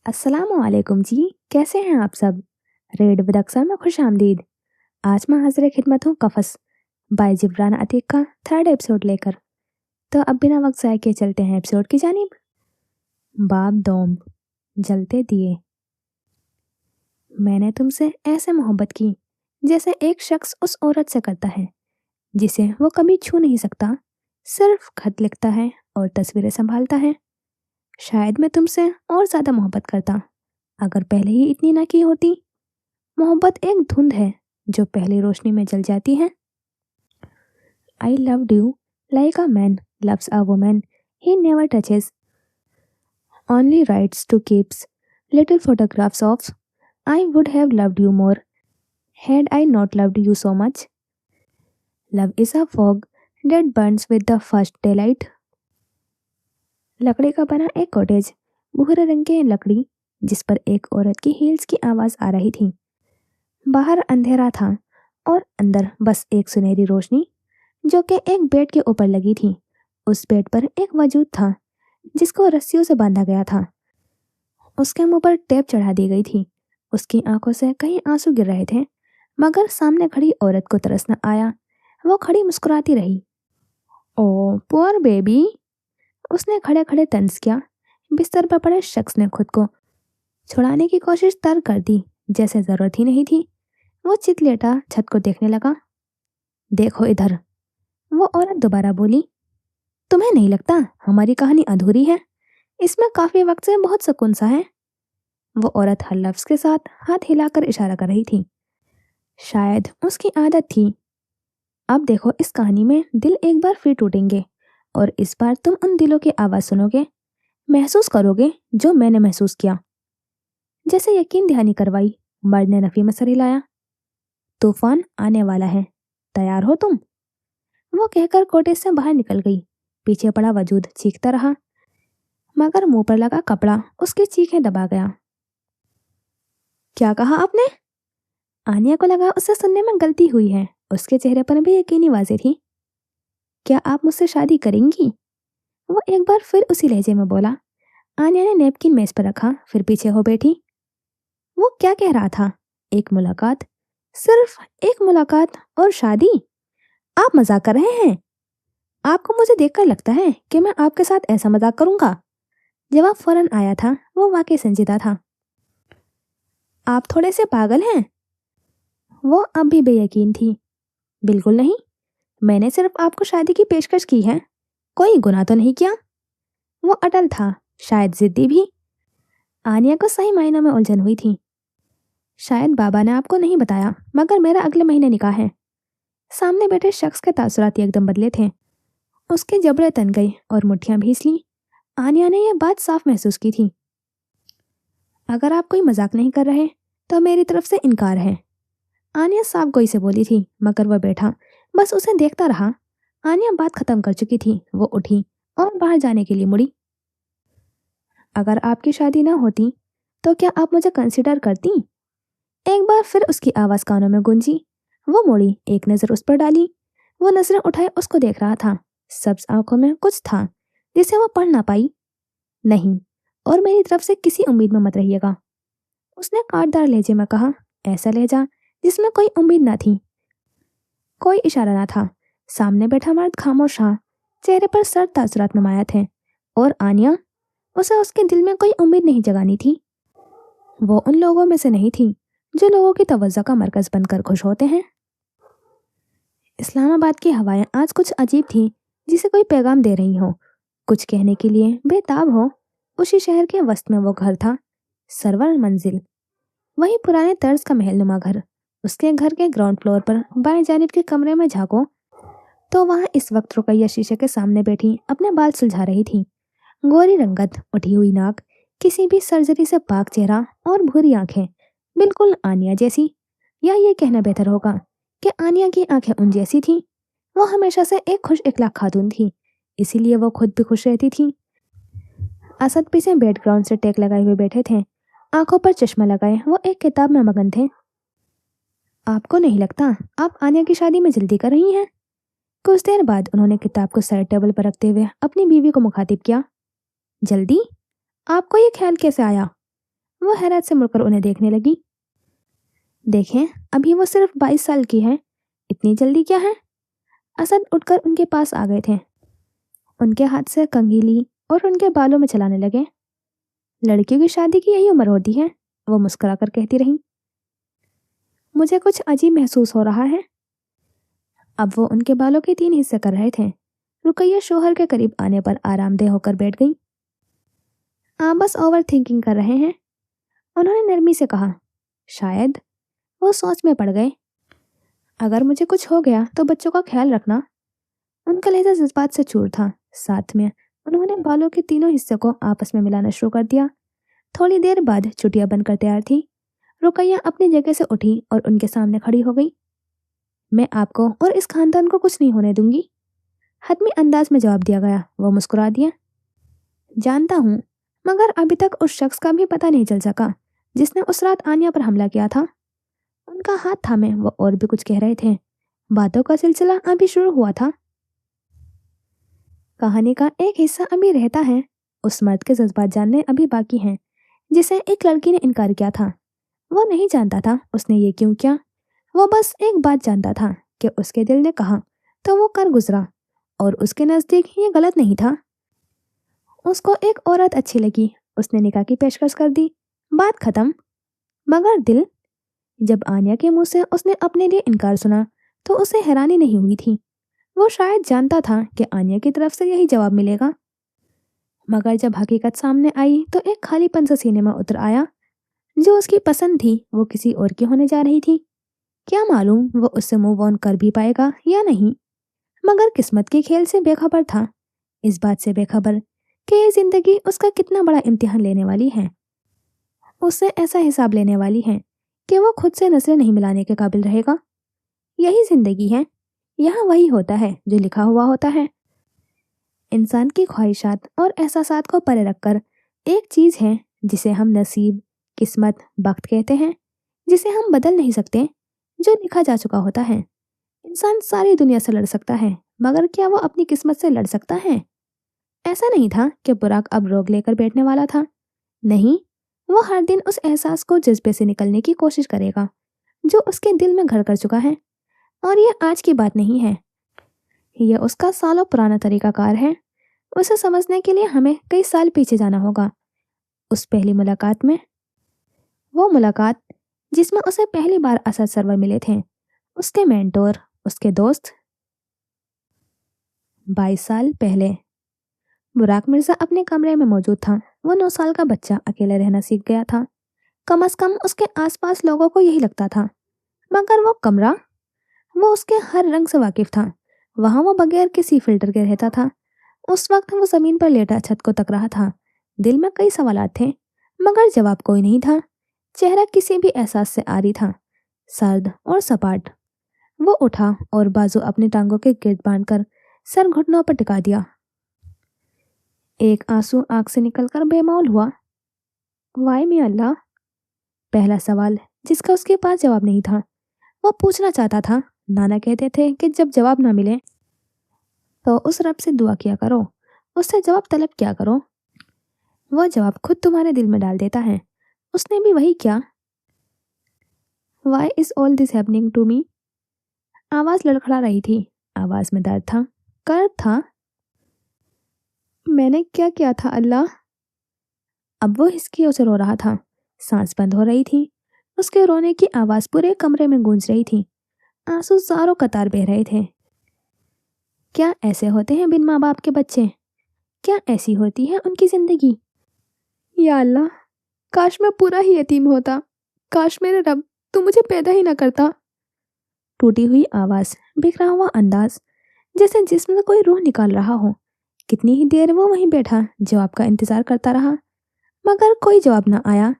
अस्सलाम वालेकुम जी। कैसे हैं आप सब? रेड विद अक्सर में खुश आमदीद। आज मैं हाजिर खिदमत हूँ कफस बाय जिब्रान अतीक का थर्ड एपिसोड लेकर। तो अब बिना वक्त ज़ाय के चलते हैं एपिसोड की जानिब। बाब दोम, जलते दिए। मैंने तुमसे ऐसे मोहब्बत की जैसे एक शख्स उस औरत से करता है जिसे वो कभी छू नहीं सकता, सिर्फ खत लिखता है और तस्वीरें संभालता है। शायद मैं तुमसे और ज़्यादा मोहब्बत करता अगर पहले ही इतनी ना की होती। मोहब्बत एक धुंध है जो पहली रोशनी में जल जाती है। I loved you like a man loves a woman he never touches, only writes to keeps little photographs of. I would have loved you more had I not loved you so much. Love is a fog that burns with the first daylight. लकड़ी का बना एक cottage, भूरे रंग की लकड़ी जिस पर एक औरत की हील्स की आवाज आ रही थी। बाहर अंधेरा था और अंदर बस एक सुनहरी रोशनी जो कि एक बेड के ऊपर लगी थी। उस बेड पर एक वजूद था जिसको रस्सियों से बांधा गया था। उसके मुंह पर टेप चढ़ा दी गई थी। उसकी आंखों से कई आंसू गिर रहे थे, मगर सामने खड़ी औरत को तरस न आया। वो खड़ी मुस्कुराती रही। ओ पुअर बेबी, उसने खड़े खड़े तंज किया। बिस्तर पर पड़े शख्स ने खुद को छुड़ाने की कोशिश तर कर दी, जैसे जरूरत ही नहीं थी। वो चित लेटा छत को देखने लगा। देखो इधर, वो औरत दोबारा बोली। तुम्हें नहीं लगता हमारी कहानी अधूरी है? इसमें काफी वक्त से बहुत सुकून सा है। वो औरत हर लफ्ज के साथ हाथ हिलाकर इशारा कर रही थी। शायद उसकी आदत थी। अब देखो, इस कहानी में दिल एक बार फिर टूटेंगे और इस बार तुम उन दिलों की आवाज सुनोगे, महसूस करोगे जो मैंने महसूस किया। जैसे यकीन दहानी करवाई, मर्द ने नफी में सर हिलाया। तूफान आने वाला है, तैयार हो तुम? वो कहकर कोटे से बाहर निकल गई। पीछे पड़ा वजूद चीखता रहा, मगर मुंह पर लगा कपड़ा उसकी चीखें दबा गया। क्या कहा आपने? आनिया को लगा उसे सुनने में गलती हुई है। उसके चेहरे पर भी यकीनी वाज़ेह थी। क्या आप मुझसे शादी करेंगी? वो एक बार फिर उसी लहजे में बोला। आनिया ने नैपकिन मेज पर रखा, फिर पीछे हो बैठी। वो क्या कह रहा था? एक मुलाकात, सिर्फ एक मुलाकात और शादी? आप मजाक कर रहे हैं? आपको मुझे देखकर लगता है कि मैं आपके साथ ऐसा मजाक करूंगा? जवाब फौरन आया था। वो वाकई संजीदा था। आप थोड़े से पागल हैं। वो अब भी बेयकीन थी। बिल्कुल नहीं, मैंने सिर्फ आपको शादी की पेशकश की है, कोई गुनाह तो नहीं किया। वो अटल था, शायद जिद्दी भी। आनिया को सही मायनों में उलझन हुई थी। शायद बाबा ने आपको नहीं बताया, मगर मेरा अगले महीने निकाह है। सामने बैठे शख्स के तासुरात एकदम बदले थे। उसके जबड़े तन गए और मुट्ठियां भींच लीं। आनिया ने यह बात साफ महसूस की थी। अगर आप कोई मजाक नहीं कर रहे तो मेरी तरफ से इनकार है। आनिया साफ गोई से बोली थी, मगर वह बैठा बस उसे देखता रहा। आनिया बात खत्म कर चुकी थी। वो उठी और बाहर जाने के लिए मुड़ी। अगर आपकी शादी ना होती तो क्या आप मुझे कंसिडर करती? एक बार फिर उसकी आवाज कानों में गूंजी। वो मुड़ी, एक नजर उस पर डाली। वो नजरें उठाए उसको देख रहा था। सब्ज आंखों में कुछ था जिसे वो पढ़ ना पाई। नहीं, और मेरी तरफ से किसी उम्मीद में मत रहिएगा, उसने काटदार लहजे में कहा। ऐसा लहजा जिसमें कोई उम्मीद ना थी, कोई इशारा ना था। सामने बैठा मर्द खामोश था, चेहरे पर सर्द तासुरात नुमाया थे। और आनिया, उसे उसके दिल में कोई उम्मीद नहीं जगानी थी। वो उन लोगों में से नहीं थी जो लोगों की तवज्जो का मरकज बनकर खुश होते हैं। इस्लामाबाद की हवाएं आज कुछ अजीब थी, जिसे कोई पैगाम दे रही हो, कुछ कहने के लिए बेताब हो। उसी शहर के वस्त में वो घर था, सरवर मंजिल, वही पुराने तर्ज का महलनुमा घर। उसके घर के ग्राउंड फ्लोर पर बाएं जानिब के कमरे में झांको तो वहां इस वक्त रुकैया शीशे के सामने बैठी अपने बाल सुलझा रही थी। गोरी रंगत, उठी हुई नाक, किसी भी सर्जरी से पाक चेहरा और भूरी आंखें, बिल्कुल आनिया जैसी। या ये कहना बेहतर होगा कि आनिया की आंखें उन जैसी थीं। वो हमेशा से एक खुश इखलाक खातून थी, इसीलिए वो खुद भी खुश रहती थी। असद पीछे बैकग्राउंड से टेक लगाए हुए बैठे थे, आंखों पर चश्मा लगाए वो एक किताब में मगन थे। आपको नहीं लगता आप आनिया की शादी में जल्दी कर रही हैं? कुछ देर बाद उन्होंने किताब को साइड टेबल पर रखते हुए अपनी बीवी को मुखातिब किया। जल्दी? आपको ये ख्याल कैसे आया? वो हैरत से मुड़कर उन्हें देखने लगी। देखें, अभी वो सिर्फ 22 साल की है, इतनी जल्दी क्या है? असद उठकर उनके पास आ गए थे, उनके हाथ से कंघी ली और उनके बालों में चलाने लगे। लड़कियों की शादी की यही उम्र होती है, वो मुस्कुराकर कहती रही। मुझे कुछ अजीब महसूस हो रहा है। अब वो उनके बालों के 3 हिस्से कर रहे थे। रुकैया शोहर के करीब आने पर आरामदेह होकर बैठ गई। आप बस ओवर थिंकिंग कर रहे हैं, उन्होंने नरमी से कहा। शायद। वो सोच में पड़ गए। अगर मुझे कुछ हो गया तो बच्चों का ख्याल रखना। उनका लहजा जज्बात से चूर था। साथ में उन्होंने बालों के तीनों हिस्से को आपस में मिलाना शुरू कर दिया। थोड़ी देर बाद चुटिया बनकर तैयार थी। रुकैया अपनी जगह से उठी और उनके सामने खड़ी हो गई। मैं आपको और इस खानदान को कुछ नहीं होने दूंगी, हतमी अंदाज में जवाब दिया गया। वो मुस्कुरा दिया। जानता हूँ, मगर अभी तक उस शख्स का भी पता नहीं चल सका जिसने उस रात आनिया पर हमला किया था। उनका हाथ थामे वो और भी कुछ कह रहे थे। बातों का सिलसिला अभी शुरू हुआ था। कहानी का एक हिस्सा अभी रहता है। उस मर्द के जज्बात जानने अभी बाकी हैं, जिसे एक लड़की ने इनकार किया था। वो नहीं जानता था उसने ये क्यों किया। वो बस एक बात जानता था कि उसके दिल ने कहा तो वो कर गुजरा, और उसके नज़दीक ये गलत नहीं था। उसको एक औरत अच्छी लगी, उसने निकाह की पेशकश कर दी, बात खत्म। मगर दिल, जब आनिया के मुंह से उसने अपने लिए इनकार सुना तो उसे हैरानी नहीं हुई थी। वो शायद जानता था कि आनिया की तरफ से यही जवाब मिलेगा। मगर जब हकीकत सामने आई तो एक खालीपन सा सीने में उतर आया। जो उसकी पसंद थी वो किसी और की होने जा रही थी। क्या मालूम वो उससे मूव ऑन कर भी पाएगा या नहीं। मगर किस्मत के खेल से बेखबर था, इस बात से बेखबर कि ये जिंदगी उसका कितना बड़ा इम्तिहान लेने वाली है। उससे ऐसा हिसाब लेने वाली है कि वो खुद से नजरें नहीं मिलाने के काबिल रहेगा। यही जिंदगी है। यहाँ वही होता है जो लिखा हुआ होता है। इंसान की ख्वाहिशात और एहसासात को परे रखकर एक चीज़ है जिसे हम नसीब, किस्मत, वक्त कहते हैं, जिसे हम बदल नहीं सकते, जो लिखा जा चुका होता है। इंसान सारी दुनिया से लड़ सकता है, मगर क्या वो अपनी किस्मत से लड़ सकता है? ऐसा नहीं था कि बुराक अब रोग लेकर बैठने वाला था। नहीं, वो हर दिन उस एहसास को जज्बे से निकलने की कोशिश करेगा जो उसके दिल में घर कर चुका है। और ये आज की बात नहीं है, यह उसका सालों पुराना तरीकाकार है। उसे समझने के लिए हमें कई साल पीछे जाना होगा। उस पहली मुलाकात में, वो मुलाकात जिसमें उसे पहली बार असद सरवर मिले थे, उसके मेंटोर, उसके दोस्त। 22 साल पहले बुराक मिर्जा अपने कमरे में मौजूद था। वो 9 साल का बच्चा अकेले रहना सीख गया था। कम से कम उसके आसपास लोगों को यही लगता था। मगर वो कमरा, वो उसके हर रंग से वाकिफ था। वहां वो बगैर किसी फिल्टर के रहता था। उस वक्त वो जमीन पर लेटा छत को तक रहा था। दिल में कई सवालात थे, मगर जवाब कोई नहीं था। चेहरा किसी भी एहसास से आरी था, सर्द और सपाट। वो उठा और बाजू अपनी टांगों के गिर्द बांधकर सर घुटनों पर टिका दिया। एक आंसू आंख से निकलकर बेमौल हुआ। वाय मिया अल्लाह, पहला सवाल जिसका उसके पास जवाब नहीं था। वो पूछना चाहता था। नाना कहते थे कि जब जवाब ना मिले तो उस रब से दुआ किया करो, उससे जवाब तलब किया करो, वो जवाब खुद तुम्हारे दिल में डाल देता है। उसने भी वही किया। Why is all this happening to me? आवाज लड़खड़ा रही थी। आवाज में दर्द था, कर्ब था। मैंने क्या किया था अल्लाह? अब वो हिचकियों से रो रहा था। सांस बंद हो रही थी। उसके रोने की आवाज पूरे कमरे में गूंज रही थी। आंसू ज़ारों कतार बह रहे थे। क्या ऐसे होते हैं बिन माँ बाप के बच्चे? क्या ऐसी होती है उनकी जिंदगी? या अल्लाह, काश मैं पूरा ही यतीम होता। काश मेरे रब तू मुझे पैदा ही ना करता। टूटी हुई आवाज, बिखरा हुआ अंदाज, जैसे जिस्म से कोई रूह निकाल रहा हो। कितनी ही देर वो वहीं बैठा जवाब का इंतजार करता रहा, मगर कोई जवाब न आया।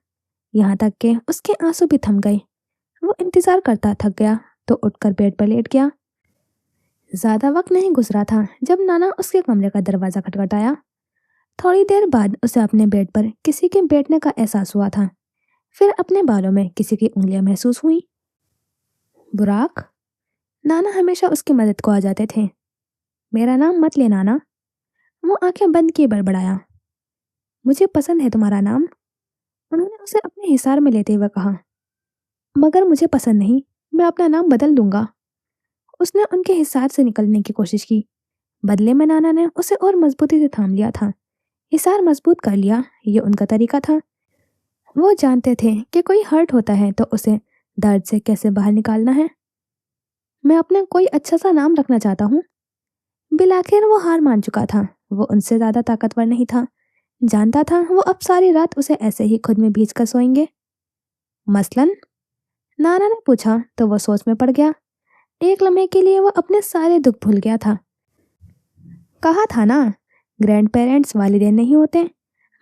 यहाँ तक कि उसके आंसू भी थम गए। वो इंतजार करता थक गया तो उठकर बेड पर लेट गया। ज्यादा वक्त नहीं गुजरा था जब नाना उसके कमरे का दरवाजा खटखटाया। थोड़ी देर बाद उसे अपने बेड पर किसी के बैठने का एहसास हुआ था। फिर अपने बालों में किसी की उंगलियां महसूस हुई। बुराक, नाना हमेशा उसकी मदद को आ जाते थे। मेरा नाम मत ले नाना। वो आंखें बंद किए बड़बड़ाया। मुझे पसंद है तुम्हारा नाम। उन्होंने उसे अपने हिसार में लेते हुए कहा, मगर मुझे पसंद नहीं, मैं अपना नाम बदल दूंगा। उसने उनके हिसार से निकलने की कोशिश की। बदले में नाना ने उसे और मजबूती से थाम लिया था। हिसार मजबूत कर लिया, ये उनका तरीका था। वो जानते थे कि कोई हर्ट होता है तो उसे दर्द से कैसे बाहर निकालना है। मैं अपना कोई अच्छा सा नाम रखना चाहता हूँ। बिल आखिर वो हार मान चुका था। वो उनसे ज्यादा ताकतवर नहीं था। जानता था वो अब सारी रात उसे ऐसे ही खुद में बीच कर सोएंगे। मसलन, नाना ने पूछा तो वो सोच में पड़ गया। एक लम्हे के लिए वो अपने सारे दुख भूल गया था। कहा था ना, ग्रैंड पेरेंट्स वालिदैन नहीं होते,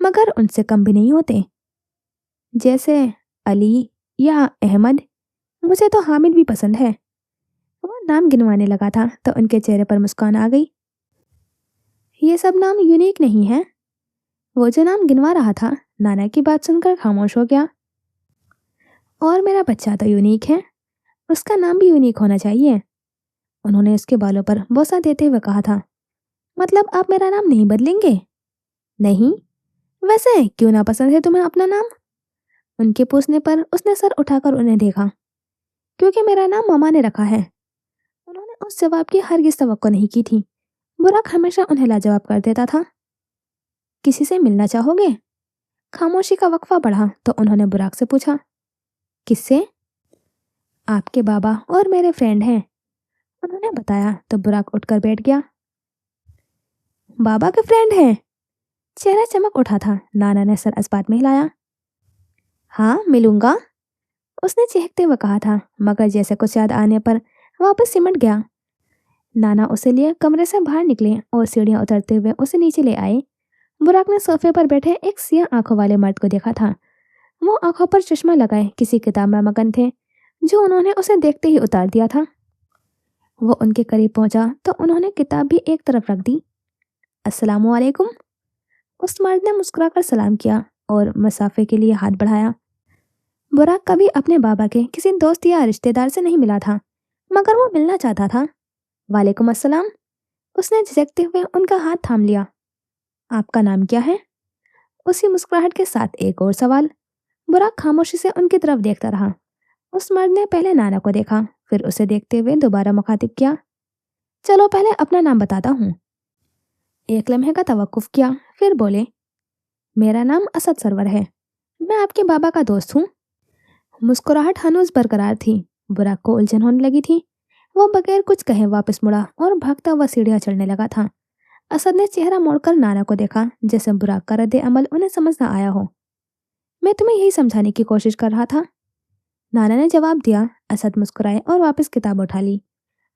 मगर उनसे कम भी नहीं होते। जैसे अली या अहमद, मुझे तो हामिद भी पसंद है। वो नाम गिनवाने लगा था तो उनके चेहरे पर मुस्कान आ गई। ये सब नाम यूनिक नहीं है। वो जो नाम गिनवा रहा था, नाना की बात सुनकर खामोश हो गया। और मेरा बच्चा तो यूनिक है, उसका नाम भी यूनिक होना चाहिए। उन्होंने उसके बालों पर बोसा देते हुए कहा था। मतलब आप मेरा नाम नहीं बदलेंगे? नहीं। वैसे क्यों ना पसंद है तुम्हें अपना नाम? उनके पूछने पर उसने सर उठाकर उन्हें देखा। क्योंकि मेरा नाम मामा ने रखा है। उन्होंने उस जवाब की हरगिज़ तवक्को नहीं की थी। बुराक हमेशा उन्हें लाजवाब कर देता था। किसी से मिलना चाहोगे? खामोशी का वक्फा बढ़ा तो उन्होंने बुराक से पूछा। किससे? आपके बाबा और मेरे फ्रेंड हैं, उन्होंने बताया तो बुराक उठकर बैठ गया। बाबा के फ्रेंड हैं? चेहरा चमक उठा था। नाना ने सर इस्पात में हिलाया। हाँ, मिलूंगा, उसने चहकते हुए कहा था, मगर जैसे कुछ याद आने पर वापस सिमट गया। नाना उसे लिए कमरे से बाहर निकले और सीढ़ियां उतरते हुए उसे नीचे ले आए। बुराक ने सोफे पर बैठे एक सियाह आंखों वाले मर्द को देखा था। वो आंखों पर चश्मा लगाए किसी किताब में मगन थे, जो उन्होंने उसे देखते ही उतार दिया था। वो उनके करीब पहुंचा तो उन्होंने किताब भी एक तरफ रख दी। अस्सलामु अलैकुम, उस मर्द ने मुस्कुराकर सलाम किया और मसाफे के लिए हाथ बढ़ाया। बुराक कभी अपने बाबा के किसी दोस्त या रिश्तेदार से नहीं मिला था, मगर वो मिलना चाहता था। वालेकुम अस्सलाम, उसने झिझकते हुए उनका हाथ थाम लिया। आपका नाम क्या है? उसी मुस्कुराहट के साथ एक और सवाल। बुराक खामोशी से उनकी तरफ देखता रहा। उस मर्द ने पहले नाना को देखा, फिर उसे देखते हुए दोबारा मुखातिब किया। चलो पहले अपना नाम बताता हूँ। एक लम्हे का तवक्कुफ किया, फिर बोले, मेरा नाम असद सरवर है, मैं आपके बाबा का दोस्त हूँ। मुस्कुराहट हनूज बरकरार थी। बुराक को उलझन होने लगी थी। वो बगैर कुछ कहे वापस मुड़ा और भागता हुआ सीढ़ियां चढ़ने लगा था। असद ने चेहरा मोड़कर नाना को देखा, जैसे बुराक का रद्द अमल उन्हें समझ न आया हो। मैं तुम्हें यही समझाने की कोशिश कर रहा था, नाना ने जवाब दिया। असद मुस्कुराए और वापस किताब उठा ली।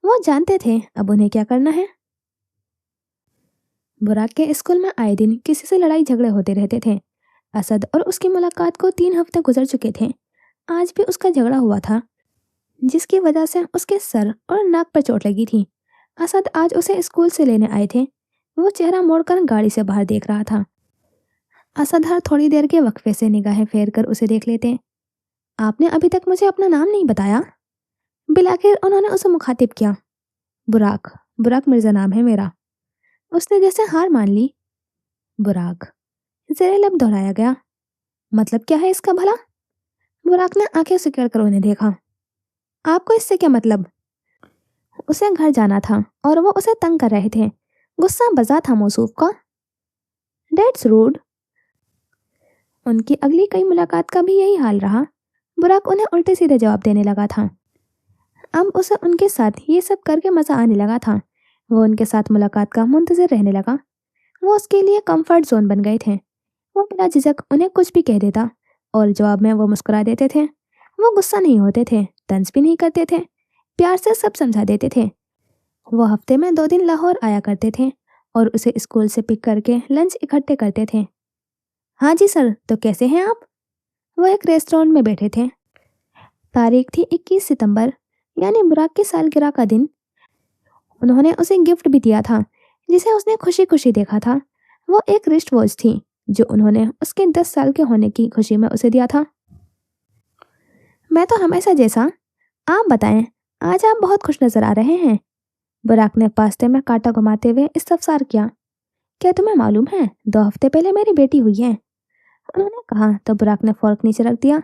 वो जानते थे अब उन्हें क्या करना है। बुराक के स्कूल में आए दिन किसी से लड़ाई झगड़े होते रहते थे। असद और उसकी मुलाकात को 3 हफ्ते गुजर चुके थे। आज भी उसका झगड़ा हुआ था, जिसकी वजह से उसके सर और नाक पर चोट लगी थी। असद आज उसे स्कूल से लेने आए थे। वो चेहरा मोड़कर गाड़ी से बाहर देख रहा था। असद हर थोड़ी देर के वक्फे से निगाहें फेर कर उसे देख लेते। आपने अभी तक मुझे अपना नाम नहीं बताया। बिलाखिर उन्होंने उसे मुखातिब किया। बुराक, बुराक मिर्जा नाम है मेरा। उसने जैसे हार मान ली। बुराक, जेरे लब दोहराया गया। मतलब क्या है इसका भला? बुराक ने आंखें सिकड़ कर उन्हें देखा। आपको इससे क्या मतलब? उसे घर जाना था और वो उसे तंग कर रहे थे। गुस्सा बजा था मौसूफ का। That's rude. उनकी अगली कई मुलाकात का भी यही हाल रहा। बुराक उन्हें उल्टे सीधे जवाब देने लगा था। अब उसे उनके साथ ये सब करके मजा आने लगा था। वो उनके साथ मुलाकात का मुंतजर रहने लगा। वो उसके लिए कंफर्ट जोन बन गए थे। वो बिना झिझक उन्हें कुछ भी कह देता और जवाब में वो मुस्कुरा देते थे। वो गुस्सा नहीं होते थे, तंज भी नहीं करते थे, प्यार से सब समझा देते थे। वो हफ्ते में 2 दिन लाहौर आया करते थे और उसे स्कूल से पिक करके लंच इकट्ठे करते थे। हाँ जी सर, तो कैसे हैं आप? वो एक रेस्टोरेंट में बैठे थे। तारीख थी 21 सितंबर, यानी बुराक की सालगिरह का दिन। उन्होंने उसे गिफ्ट भी दिया था, जिसे उसने खुशी खुशी देखा था। वो एक रिस्ट वॉच थी, जो उन्होंने उसके 10 साल के होने की खुशी में उसे दिया था। मैं तो हमेशा जैसा। आप बताएं, आज आप बहुत खुश नजर आ रहे हैं। बुराक ने पास्ते में कांटा घुमाते हुए इस्तफसार किया। क्या तुम्हें मालूम है, 2 हफ्ते पहले मेरी बेटी हुई है। उन्होंने कहा तो बुराक ने फोर्क नीचे रख दिया।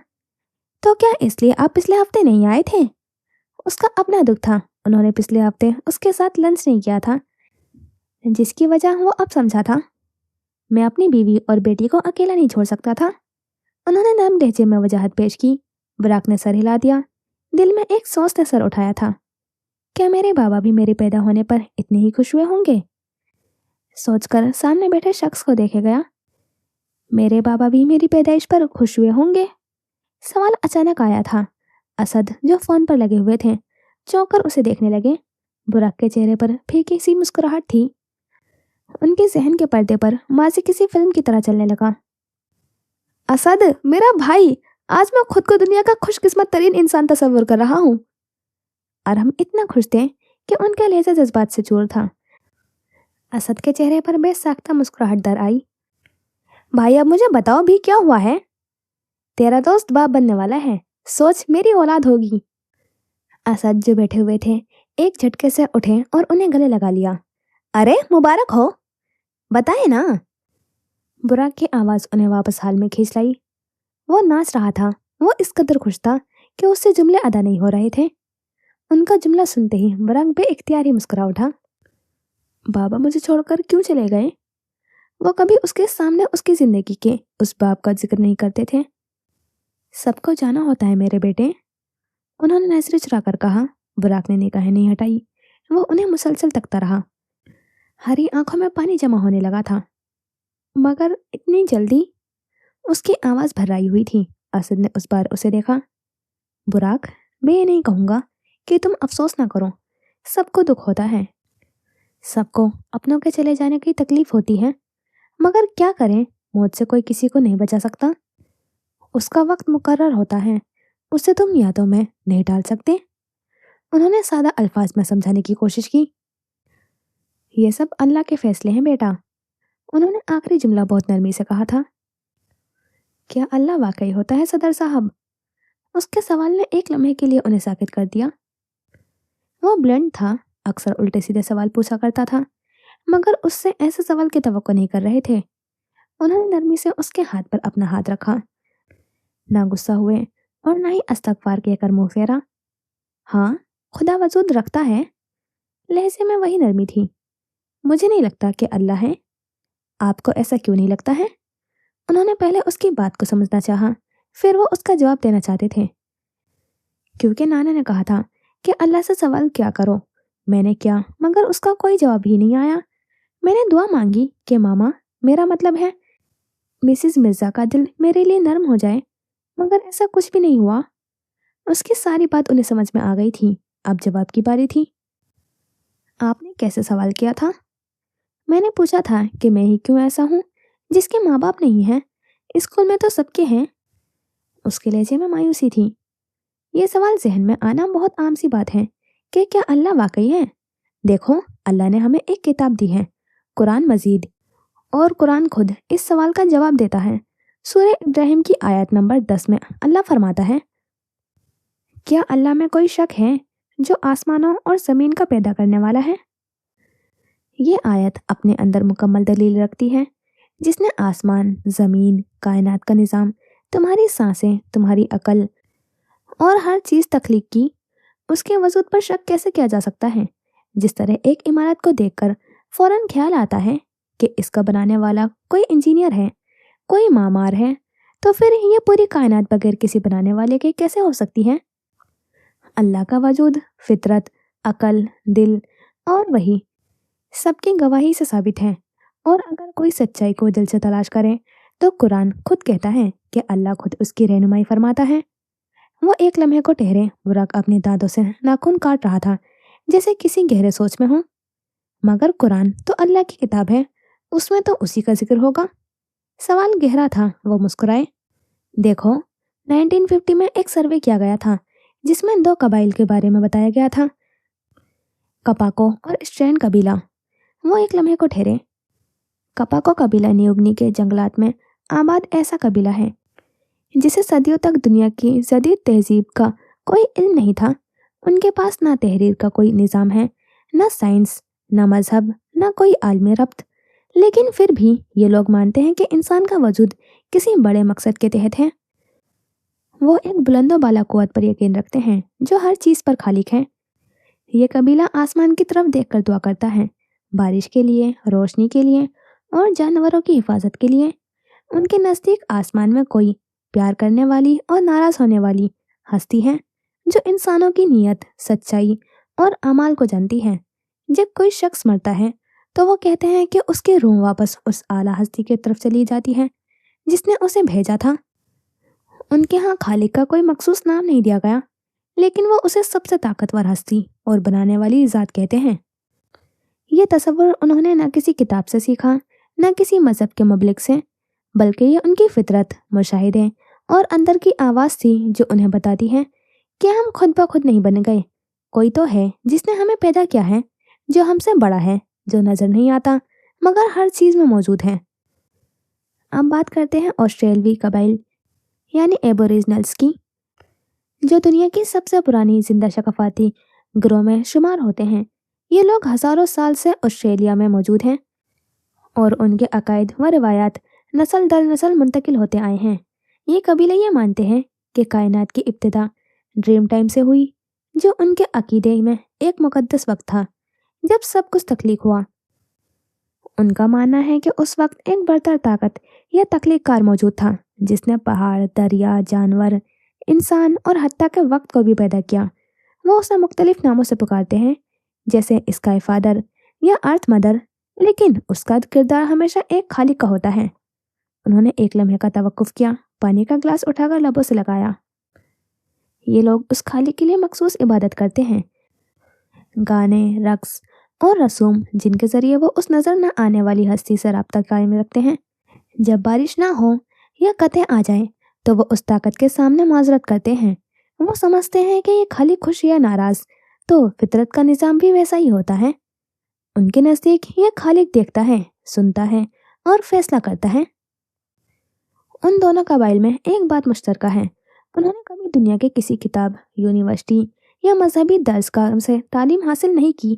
तो क्या इसलिए आप पिछले हफ्ते नहीं आए थे? उसका अपना दुख था। उन्होंने पिछले हफ्ते उसके साथ लंच नहीं किया था, जिसकी वजह वो अब समझा था। मैं अपनी बीवी और बेटी को अकेला नहीं छोड़ सकता था। उन्होंने नरम लहजे में वजाहत पेश की। बुराक ने सर हिला दिया। दिल में एक सोच ने सर उठाया था। क्या मेरे बाबा भी मेरे पैदा होने पर इतने ही खुश हुए होंगे? सोचकर सामने बैठे शख्स को देखे गया। मेरे बाबा भी मेरी पैदाइश पर खुश हुए होंगे? सवाल अचानक आया था। असद, जो फोन पर लगे हुए थे, चौंक कर उसे देखने लगे। बुराक के चेहरे पर फीकी सी मुस्कुराहट थी। उनके जहन के पर्दे पर माजी किसी फिल्म की तरह चलने लगा। असद, मेरा भाई, आज मैं खुद को दुनिया का खुशकिस्मत तरीन इंसान तस्वुर कर रहा हूँ। और हम इतना खुश थे कि उनका लहजा जज्बात से चूर था। असद के चेहरे पर बेसाख्ता मुस्कुराहट दर आई। भाई, अब मुझे बताओ भी क्या हुआ है? तेरा दोस्त बाप बनने वाला है। सोच, मेरी औलाद होगी। असद, जो बैठे हुए थे, एक झटके से उठे और उन्हें गले लगा लिया। अरे मुबारक हो, बताए ना। बुराक की आवाज उन्हें वापस हाल में खींच लाई। वो नाच रहा था। वो इस कदर खुश था कि उससे जुमले अदा नहीं हो रहे थे। उनका जुमला सुनते ही बुराक बेइख्तियारी मुस्कुरा उठा। बाबा मुझे छोड़कर क्यों चले गए? वो कभी उसके सामने उसकी जिंदगी के उस बाप का जिक्र नहीं करते थे। सबको जाना होता है मेरे बेटे, उन्होंने नजरें चुरा कर कहा। बुराक ने निगाहें नहीं हटाई। वो उन्हें मुसलसल तकता रहा। हरी आंखों में पानी जमा होने लगा था। मगर इतनी जल्दी? उसकी आवाज भर्राई हुई थी। असद ने उस बार उसे देखा। बुराक, मैं ये नहीं कहूंगा कि तुम अफसोस ना करो। सबको दुख होता है, सबको अपनों के चले जाने की तकलीफ होती है। मगर क्या करें, मौत से कोई किसी को नहीं बचा सकता। उसका वक्त मुकर्रर होता है, उसे तुम यादों में नहीं डाल सकते। उन्होंने सादा अल्फाज में समझाने की कोशिश की। ये सब अल्लाह के फैसले हैं बेटा। उन्होंने आखिरी जुमला बहुत नरमी से कहा था। क्या अल्लाह वाकई होता है सदर साहब? उसके सवाल ने एक लम्हे के लिए उन्हें साकित कर दिया। वो ब्लंट था, अक्सर उल्टे सीधे सवाल पूछा करता था, मगर उससे ऐसे सवाल की तवक्को नहीं कर रहे थे। उन्होंने नरमी से उसके हाथ पर अपना हाथ रखा। ना गुस्सा हुए और ना ही अस्तगफार कहकर मुंह फेरा। हाँ, खुदा वजूद रखता है। लहजे में वही नरमी थी। मुझे नहीं लगता कि अल्लाह है। आपको ऐसा क्यों नहीं लगता है? उन्होंने पहले उसकी बात को समझना चाहा, फिर वो उसका जवाब देना चाहते थे। क्योंकि नाना ने कहा था कि अल्लाह से सवाल क्या करो। मैंने किया, मगर उसका कोई जवाब ही नहीं आया। मैंने दुआ मांगी कि मामा, मेरा मतलब है मिसिस मिर्जा का दिल मेरे लिए नरम हो जाए, मगर ऐसा कुछ भी नहीं हुआ। उसकी सारी बात उन्हें समझ में आ गई थी। अब जवाब की बारी थी। आपने कैसे सवाल किया था? मैंने पूछा था कि मैं ही क्यों ऐसा हूँ जिसके माँ बाप नहीं हैं। स्कूल में तो सबके हैं। उसके लहजे में मायूसी थी। ये सवाल जहन में आना बहुत आम सी बात है कि क्या अल्लाह वाकई है। देखो, अल्लाह ने हमें एक किताब दी है, कुरान मजीद, और कुरान खुद इस सवाल का जवाब देता है। सूरह इब्राहिम की आयत नंबर 10 में अल्लाह फरमाता है, क्या अल्लाह में कोई शक है जो आसमानों और ज़मीन का पैदा करने वाला है। ये आयत अपने अंदर मुकम्मल दलील रखती है। जिसने आसमान, ज़मीन, कायनात का निज़ाम, तुम्हारी सांसें, तुम्हारी अकल और हर चीज़ तख्लीक की, उसके वजूद पर शक कैसे किया जा सकता है। जिस तरह एक इमारत को देखकर फौरन ख्याल आता है कि इसका बनाने वाला कोई इंजीनियर है, कोई मामार है, तो फिर ये पूरी कायनात बगैर किसी बनाने वाले के कैसे हो सकती है। अल्लाह का वजूद फितरत, अकल, दिल और वही सबकी गवाही से साबित है। और अगर कोई सच्चाई को दिल से तलाश करे तो कुरान खुद कहता है कि अल्लाह खुद उसकी रहनुमाई फरमाता है। वो एक लम्हे को ठहरे। बुराक अपने दांतों से नाखून काट रहा था, जैसे किसी गहरे सोच में हो। मगर कुरान तो अल्लाह की किताब है, उसमें तो उसी का जिक्र होगा। सवाल गहरा था। वो मुस्कुराए। देखो, 1950 में एक सर्वे किया गया था जिसमें 2 कबाइल के बारे में बताया गया था, कपाको और स्ट्रेन कबीला। वो एक लम्हे को ठहरे। कपाको कबीला न्यूगनी के जंगलात में आबाद ऐसा कबीला है जिसे सदियों तक दुनिया की जदीद तहजीब का कोई इल्म नहीं था। उनके पास ना तहरीर का कोई निज़ाम है, ना साइंस, ना मजहब, ना कोई आलमी रब्त। लेकिन फिर भी ये लोग मानते हैं कि इंसान का वजूद किसी बड़े मकसद के तहत है। वो एक बुलंदो बाला कुव्वत पर यकीन रखते हैं जो हर चीज़ पर खालिक है। ये कबीला आसमान की तरफ देखकर दुआ करता है, बारिश के लिए, रोशनी के लिए और जानवरों की हिफाजत के लिए। उनके नज़दीक आसमान में कोई प्यार करने वाली और नाराज़ होने वाली हस्ती है जो इंसानों की नीयत, सच्चाई और अमाल को जानती है। जब कोई शख्स मरता है तो वो कहते हैं कि उसकी रूह वापस उस आला हस्ती की तरफ चली जाती है जिसने उसे भेजा था। उनके यहाँ खालिक का कोई मखसूस नाम नहीं दिया गया, लेकिन वो उसे सबसे ताकतवर हस्ती और बनाने वाली ज़ात कहते हैं। ये तसव्वुर उन्होंने न किसी किताब से सीखा, न किसी मज़हब के मबलिग से, बल्कि ये उनकी फितरत, मुशाहिदे और अंदर की आवाज़ थी जो उन्हें बताती है कि हम खुद ब खुद नहीं बन गए। कोई तो है जिसने हमें पैदा किया है, जो हमसे बड़ा है, जो नज़र नहीं आता मगर हर चीज़ में मौजूद है। अब बात करते हैं ऑस्ट्रेलवी कबाइल यानी एबोरिजिनल्स की, जो दुनिया की सबसे पुरानी जिंदा शक़ाफ़ती गिरोह में शुमार होते हैं। ये लोग हज़ारों साल से ऑस्ट्रेलिया में मौजूद हैं और उनके अकायद व रिवायात नस्ल दर नस्ल मुंतकिल होते आए हैं। ये कबीले ये मानते हैं कि कायनात की इब्तिदा ड्रीम टाइम से हुई, जो उनके अकीदे में एक मुक़द्दस वक्त था जब सब कुछ तख्लीक हुआ। उनका मानना है कि उस वक्त एक बरतर ताकत या तख्लीक कार मौजूद था जिसने पहाड़, दरिया, जानवर, इंसान और हत्ता के वक्त को भी पैदा किया। वो उसे मुख्तलिफ नामों से पुकारते हैं, जैसे स्काई फादर या अर्थ मदर, लेकिन उसका किरदार हमेशा एक खालिक का होता है। उन्होंने एक लम्हे का तवक्कुफ किया, पानी का गिलास उठाकर लबों से लगाया। ये लोग उस खालिक के लिए मखसूस इबादत करते हैं। गाने, रक्स और रसूम जिनके ज़रिए वो उस नज़र न आने वाली हस्ती से रब्ता कायम रखते हैं। जब बारिश ना हो या कतें आ जाए तो वो उस ताकत के सामने माजरत करते हैं। वो समझते हैं कि ये खालिक खुश या नाराज़, तो फितरत का निज़ाम भी वैसा ही होता है। उनके नज़दीक ये खालिक देखता है, सुनता है और फैसला करता है। उन दोनों कबाइल में एक बात मुश्तरका है, उन्होंने कभी दुनिया के किसी किताब, यूनिवर्सिटी या मजहबी दरसगाह से तालीम हासिल नहीं की,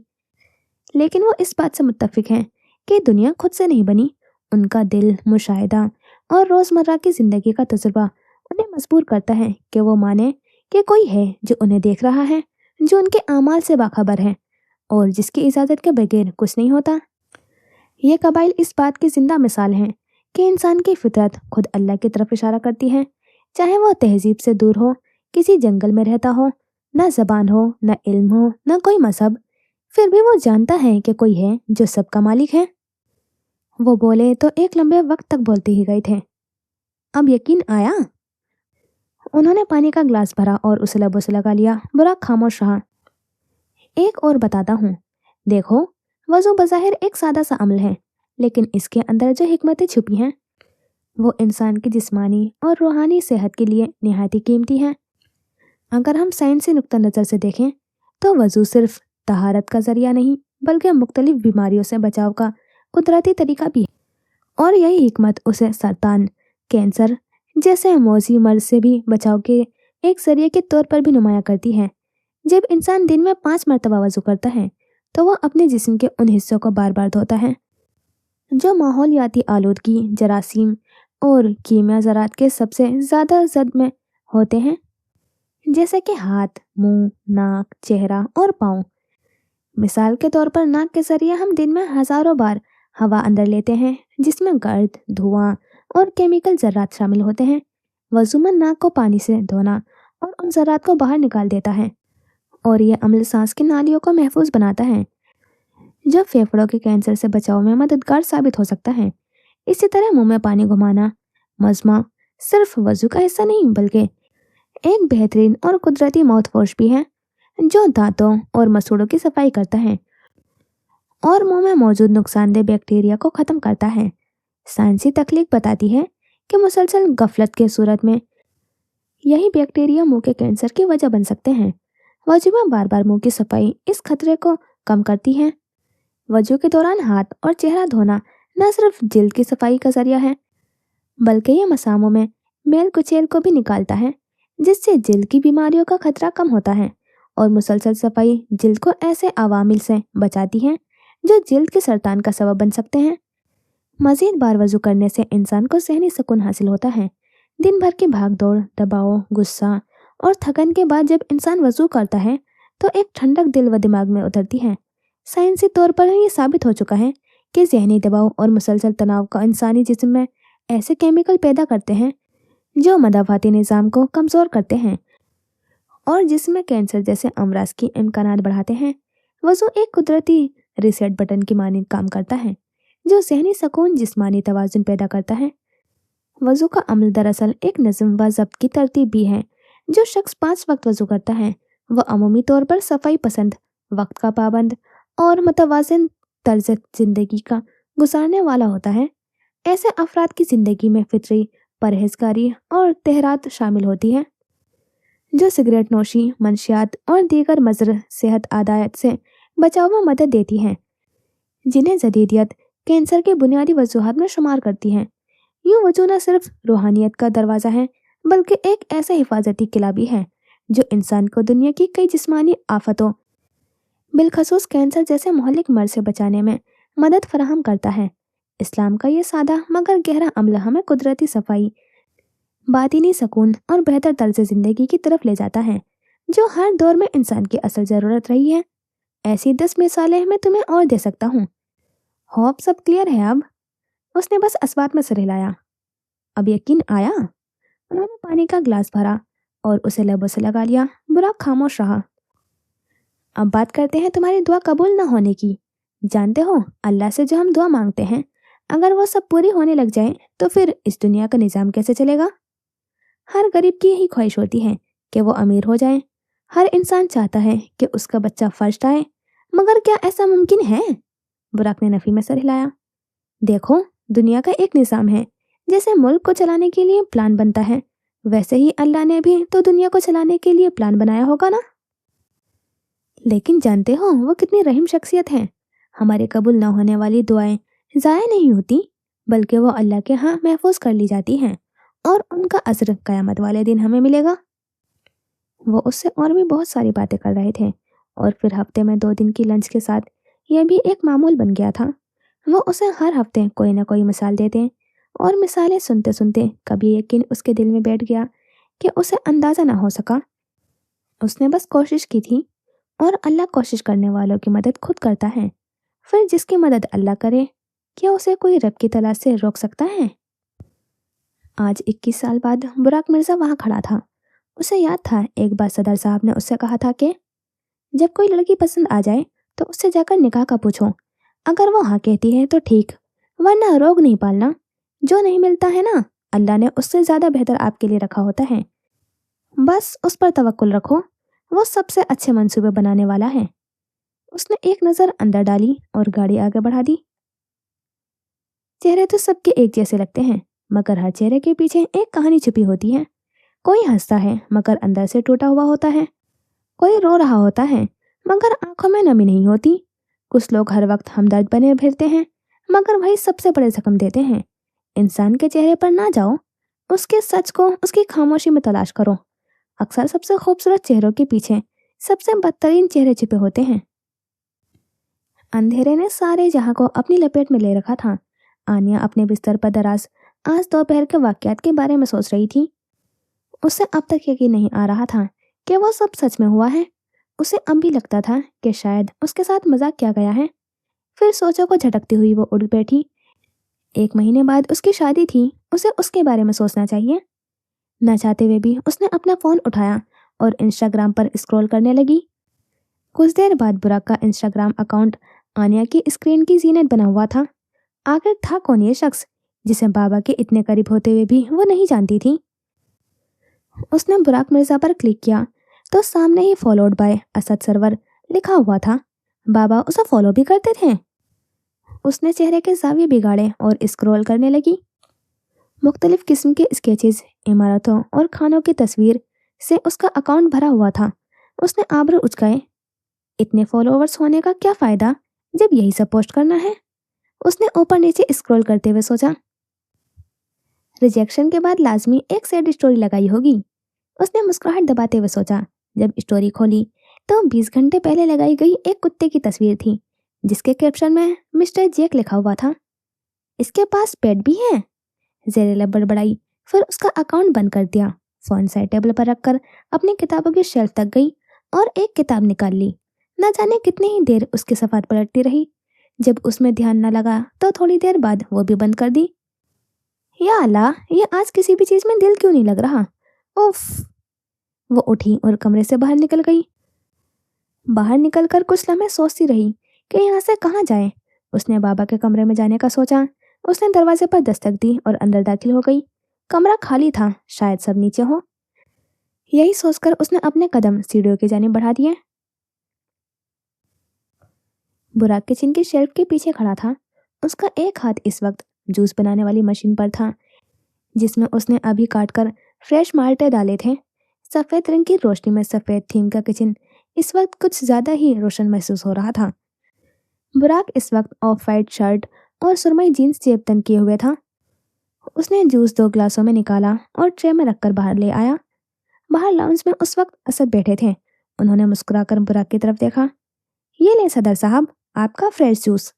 लेकिन वो इस बात से मुत्तफिक हैं कि दुनिया खुद से नहीं बनी। उनका दिल, मुशाहिदा और रोज़मर्रा की ज़िंदगी का तजुर्बा उन्हें मजबूर करता है कि वो माने कि कोई है जो उन्हें देख रहा है, जो उनके आमाल से बाखबर है और जिसकी इजाज़त के बगैर कुछ नहीं होता। ये कबाइल इस बात की ज़िंदा मिसाल हैं कि इंसान की फितरत खुद अल्लाह की तरफ इशारा करती है, चाहे वो तहजीब से दूर हो, किसी जंगल में रहता हो, न ज़बान हो, न इल्म हो, न कोई मजहब, फिर भी वो जानता है कि कोई है जो सबका मालिक है। वो बोले तो एक लंबे वक्त तक बोलते ही गए थे। अब यकीन आया? उन्होंने पानी का गिलास भरा और उसे लबों से लगा लिया। बुरा खामोश रहा। एक और बताता हूँ, देखो, वज़ू बज़ाहिर एक सादा सा अमल है, लेकिन इसके अंदर जो हिकमतें छुपी हैं वो इंसान की जिस्मानी और रूहानी सेहत के लिए निहायत ही कीमती हैं। अगर हम साइंसी नुक्ता नज़र से देखें तो वज़ू सिर्फ तहारत का ज़रिया नहीं, बल्कि मुख्तलिफ बीमारियों से बचाव का कुदरती तरीका भी है। और यही हिकमत उसे सरतान, कैंसर जैसे मौजी मर्ज से भी बचाव के एक ज़रिए के तौर पर भी नुमाया करती है। जब इंसान दिन में 5 मरतबा वज़ू करता है तो वह अपने जिस्म के उन हिस्सों को बार बार धोता है जो माहौलियाती आलूदगी, जरासीम और कीमिया ज़रात के सबसे ज़्यादा जद में होते हैं, जैसे कि हाथ, मुंह, नाक, चेहरा और पाँव। मिसाल के तौर पर नाक के ज़रिए हम दिन में हज़ारों बार हवा अंदर लेते हैं जिसमें गर्द, धुआं और केमिकल ज़रात शामिल होते हैं। वज़ू में नाक को पानी से धोना और उन ज़रात को बाहर निकाल देता है और यह अमल सांस की नालियों को महफूज बनाता है, जो फेफड़ों के कैंसर से बचाव में मददगार साबित हो सकता है। इसी तरह मुंह में पानी घुमाना, मज़मा सिर्फ वज़ू का हिस्सा नहीं, बल्कि एक बेहतरीन और कुदरती माउथवॉश भी है जो दांतों और मसूड़ों की सफाई करता है और मुंह में मौजूद नुकसानदेह बैक्टीरिया को ख़त्म करता है। साइंसी तकलीफ बताती है कि मुसलसल गफलत के सूरत में यही बैक्टीरिया मुंह के कैंसर की वजह बन सकते हैं। वजू में बार बार मुंह की सफाई इस खतरे को कम करती है। वजू के दौरान हाथ और चेहरा धोना न सिर्फ जिल्द की सफाई का जरिया है, बल्कि यह मसामों में मेल कुचेल को भी निकालता है, जिससे जिल्द की बीमारियों का खतरा कम होता है। और मुसलसल सफाई जिल्द को ऐसे अवामिल से बचाती है जो जिल्द के सरतान का सबब बन सकते हैं। मजीद बार वजू करने से इंसान को ज़हनी सुकून हासिल होता है। दिन भर की भाग दौड़, दबाव, गुस्सा और थकन के बाद जब इंसान वजू करता है तो एक ठंडक दिल व दिमाग में उतरती है। साइंसी तौर पर ये साबित हो चुका है कि ज़हनी दबाव और मुसलसल तनाव का इंसानी जिस्म में ऐसे केमिकल पैदा करते हैं जो मदफ़ाती निज़ाम को कमज़ोर करते हैं और जिसमें कैंसर जैसे अमराज की इम्कानात बढ़ाते हैं। वज़ू एक कुदरती रीसेट बटन की मानद काम करता है जो ज़हनी सुकून, जिस्मानी तवाज़ुन पैदा करता है। वज़ू का अमल दरअसल एक नज़म व ज़ब्त की तरतीब भी है। जो शख्स 5 वक्त वज़ू करता है वह अमूमी तौर पर सफाई पसंद, वक्त का पाबंद और मुतवाज़िन तर्ज ज़िंदगी का गुजारने वाला होता है। ऐसे अफराद की ज़िंदगी में फितरी परहेजगारी और तहरात शामिल होती है जो सिगरेट नोशी, मंशियात और दीगर मज़र सेहत आदायत से बचाव में मदद देती हैं, जिन्हें जदीदियत कैंसर के बुनियादी वजूहात में शुमार करती हैं। यूँ वजू न सिर्फ रूहानियत का दरवाज़ा है बल्कि एक ऐसा हिफाजती किला भी है जो इंसान को दुनिया की कई जिस्मानी आफतों, बिलखसूस कैंसर जैसे महलिक मर्ज से बचाने में मदद फराहम करता है। इस्लाम का ये सादा मगर गहरा अमल हमें कुदरती सफाई, बातिनी सुकून और बेहतर तर्ज ज़िंदगी की तरफ ले जाता है जो हर दौर में इंसान की असल ज़रूरत रही है। ऐसी 10 मिसालें मैं तुम्हें और दे सकता हूँ। होप सब क्लियर है अब? उसने बस अस्बात में सिर हिलाया। अब यकीन आया? उन्होंने पानी का गिलास भरा और उसे लबों से लगा लिया। बुराक खामोश रहा। अब बात करते हैं तुम्हारी दुआ कबूल न होने की। जानते हो अल्लाह से जो हम दुआ मांगते हैं अगर वो सब पूरी होने लग जाए तो फिर इस दुनिया का निज़ाम कैसे चलेगा? हर गरीब की यही ख्वाहिश होती है कि वो अमीर हो जाए। हर इंसान चाहता है कि उसका बच्चा फर्स्ट आए, मगर क्या ऐसा मुमकिन है? बुराक ने नफ़ी में सर हिलाया। देखो, दुनिया का एक निज़ाम है। जैसे मुल्क को चलाने के लिए प्लान बनता है वैसे ही अल्लाह ने भी तो दुनिया को चलाने के लिए प्लान बनाया होगा ना। लेकिन जानते हो वो कितनी रहीम शख्सियत है। हमारे कबूल न होने वाली दुआएं ज़ाया नहीं होती बल्कि वो अल्लाह के यहाँ महफूज कर ली जाती हैं और उनका अजर क़यामत वाले दिन हमें मिलेगा। वो उससे और भी बहुत सारी बातें कर रहे थे और फिर हफ्ते में 2 दिन की लंच के साथ यह भी एक मामूल बन गया था। वो उसे हर हफ्ते कोई ना कोई मिसाल देते और मिसालें सुनते सुनते कभी यकीन उसके दिल में बैठ गया कि उसे अंदाज़ा ना हो सका। उसने बस कोशिश की थी और अल्लाह कोशिश करने वालों की मदद खुद करता है। फिर जिसकी मदद अल्लाह करे, क्या उसे कोई रब की तलाश से रोक सकता है? आज 21 साल बाद बुराक मिर्ज़ा वहाँ खड़ा था। उसे याद था एक बार सदर साहब ने उससे कहा था कि जब कोई लड़की पसंद आ जाए तो उससे जाकर निकाह का पूछो। अगर वो हाँ कहती है तो ठीक, वरना रोग नहीं पालना। जो नहीं मिलता है ना, अल्लाह ने उससे ज़्यादा बेहतर आपके लिए रखा होता है। बस उस पर तवक्कुल रखो, वो सबसे अच्छे मंसूबे बनाने वाला है। उसने एक नज़र अंदर डाली और गाड़ी आगे बढ़ा दी। चेहरे तो सबके एक जैसे लगते हैं मगर हर चेहरे के पीछे एक कहानी छुपी होती है। कोई हंसता है मगर अंदर से टूटा हुआ होता है। कोई रो रहा होता है मगर आंखों में नमी नहीं होती। कुछ लोग हर वक्त हमदर्द बने फिरते हैं मगर वही सबसे बड़े जख्म देते हैं। इंसान के चेहरे पर ना जाओ, उसके सच को उसकी खामोशी में तलाश करो। अक्सर सबसे खूबसूरत चेहरों के पीछे सबसे बदतरीन चेहरे छिपे होते हैं। अंधेरे ने सारे जहां को अपनी लपेट में ले रखा था। आनिया अपने बिस्तर पर दराज आज दोपहर के वाकयात के बारे में सोच रही थी। उसे अब तक यकीन नहीं आ रहा था कि वो सब सच में हुआ है। उसे अब भी लगता था कि शायद उसके साथ मजाक किया गया है। फिर सोचों को झटकती हुई वो उठ बैठी। 1 महीने बाद उसकी शादी थी, उसे उसके बारे में सोचना चाहिए। न चाहते हुए भी उसने अपना फ़ोन उठाया और इंस्टाग्राम पर स्क्रॉल करने लगी। कुछ देर बाद बुराक का इंस्टाग्राम अकाउंट आनिया की स्क्रीन की जीनत बना हुआ था। आखिर था कौन ये शख्स जिसे बाबा के इतने करीब होते हुए भी वो नहीं जानती थी। उसने बुराक मिर्ज़ा पर क्लिक किया तो सामने ही फॉलोड बाय असद सरवर लिखा हुआ था। बाबा उसे फॉलो भी करते थे। उसने चेहरे के जाविये बिगाड़े और स्क्रॉल करने लगी। मुख्तलिफ किस्म के स्केचेस, इमारतों और खानों की तस्वीर से उसका अकाउंट भरा हुआ था। उसने आबरू उचकाए। इतने फॉलोअर्स होने का क्या फ़ायदा जब यही सब पोस्ट करना है? उसने ऊपर नीचे स्क्रॉल करते हुए सोचा। रिजेक्शन के बाद लाजमी एक सैड स्टोरी लगाई होगी। उसने मुस्कुराहट दबाते हुए सोचा। जब स्टोरी खोली तो 20 घंटे पहले लगाई गई एक कुत्ते की तस्वीर थी जिसके कैप्शन में मिस्टर जैक लिखा हुआ था। اس کے پاس پیٹ بھی ہے؟ زہریلا بڑبڑائی، پھر اس کا اکاؤنٹ بند کر دیا۔ فون سائڈ ٹیبل پر رکھ کر اپنی کتابوں کی شیلف تک گئی اور ایک کتاب نکال لی۔ نہ جانے کتنی ہی دیر اس کے صفحات پلٹتی رہی۔ جب اس میں دھیان نہ لگا تو تھوڑی دیر بعد وہ بھی بند کر دی۔ یا اللہ، یہ آج کسی بھی چیز میں دل کیوں نہیں لگ رہا؟ اوف! وہ اٹھی اور کمرے سے باہر نکل گئی۔ باہر نکل کر کچھ لمحے سوچتی رہی کہ یہاں سے کہاں جائے۔ اس نے بابا کے کمرے میں جانے کا سوچا۔ اس نے دروازے پر دستک دی اور اندر داخل ہو گئی۔ کمرہ خالی تھا، شاید سب نیچے ہو۔ یہی سوچ کر اس نے اپنے قدم سیڑھیوں کی جانب بڑھا دیے۔ براق کچن کی شیلف کے پیچھے کھڑا تھا۔ اس کا ایک ہاتھ اس وقت جوس بنانے والی مشین پر تھا، جس میں اس نے ابھی کاٹ کر فریش مالٹے ڈالے تھے۔ سفید رنگ کی روشنی میں سفید تھیم کا کچن اس وقت کچھ زیادہ ہی روشن محسوس ہو رہا تھا۔ براق اس وقت آف وائٹ شرٹ اور سرمئی جینز جیب تن کیے ہوئے تھا۔ اس نے جوس 2 گلاسوں میں نکالا اور ٹرے میں رکھ کر باہر لے آیا۔ باہر لاؤنج میں اس وقت اسد بیٹھے تھے۔ انہوں نے مسکرا کر براق کی طرف دیکھا۔ یہ لیں صدر صاحب، آپ کا فریش جوس،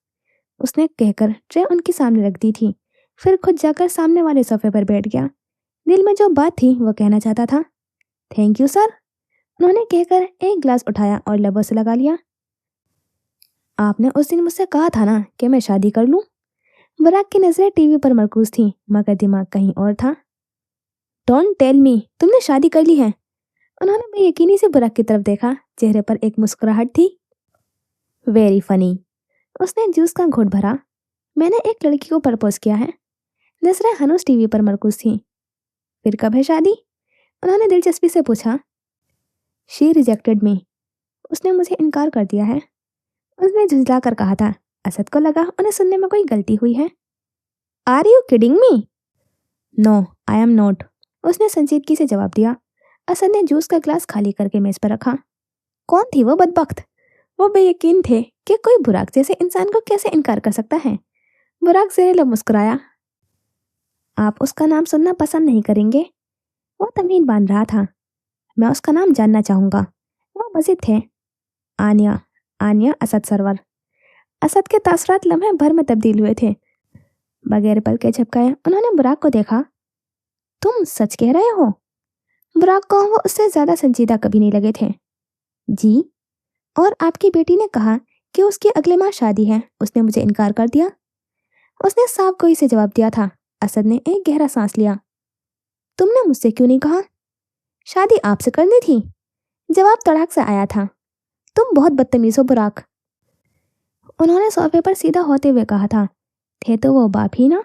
اس نے کہہ کر ٹرے ان کے سامنے رکھ دی تھی۔ پھر خود جا کر سامنے والے صوفے پر بیٹھ گیا۔ دل میں جو بات تھی وہ کہنا چاہتا تھا۔ تھینک یو سر، انہوں نے کہہ کر ایک گلاس اٹھایا اور لبوں سے لگا لیا۔ آپ نے اس دن مجھ سے کہا تھا نا کہ میں شادی کر لوں۔ براق کی نظریں ٹی وی پر مرکوز تھیں مگر دماغ کہیں اور تھا۔ ڈونٹ ٹیل می، تم نے شادی کر لی ہے؟ انہوں نے بے یقینی سے براق کی طرف دیکھا۔ چہرے پر ایک مسکراہٹ تھی۔ ویری فنی، اس نے جوس کا گھونٹ بھرا۔ میں نے ایک لڑکی کو پرپوز کیا ہے۔ نظریں ہنوز ٹی وی پر مرکوز تھیں۔ پھر کب ہے شادی؟ انہوں نے دلچسپی سے پوچھا۔ شی ریجیکٹڈ می، اس نے مجھے انکار کر دیا ہے، اس نے جھنجھلا کر کہا تھا۔ اسد کو لگا انہیں سننے میں کوئی غلطی ہوئی ہے۔ Are you kidding me? No I'm not, اس نے سنجیدگی سے جواب دیا۔ اسد نے جوس کا گلاس خالی کر کے میز پر رکھا۔ کون تھی وہ بدبخت؟ وہ بے یقین تھے کہ کوئی براق جیسے انسان کو کیسے انکار کر سکتا ہے۔ براق زہریلا مسکرایا۔ آپ اس کا نام سننا پسند نہیں کریں گے؟ وہ تمہید باندھ رہا تھا۔ میں اس کا نام جاننا چاہوں گا۔ وہ مزید تھے۔ آنیا اسد سرور۔ اسد کے تاثرات لمحے بھر میں تبدیل ہوئے تھے۔ بغیر پل کے جھپکائے انہوں نے براق کو دیکھا۔ تم سچ کہہ رہے ہو؟ براق کو وہ اس سے زیادہ سنجیدہ کبھی نہیں لگے تھے۔ جی، اور آپ کی بیٹی نے کہا کہ اس کی اگلے ماہ شادی ہے، اس نے مجھے انکار کر دیا، اس نے صاف گوئی سے جواب دیا تھا۔ اسد نے ایک گہرا سانس لیا۔ تم نے مجھ سے کیوں نہیں کہا؟ شادی آپ سے کرنی تھی، جواب تڑاک سے آیا تھا۔ تم بہت بدتمیز ہو براق، انہوں نے صوفے پر سیدھا ہوتے ہوئے کہا تھا۔ تھے تو وہ باپ ہی نا۔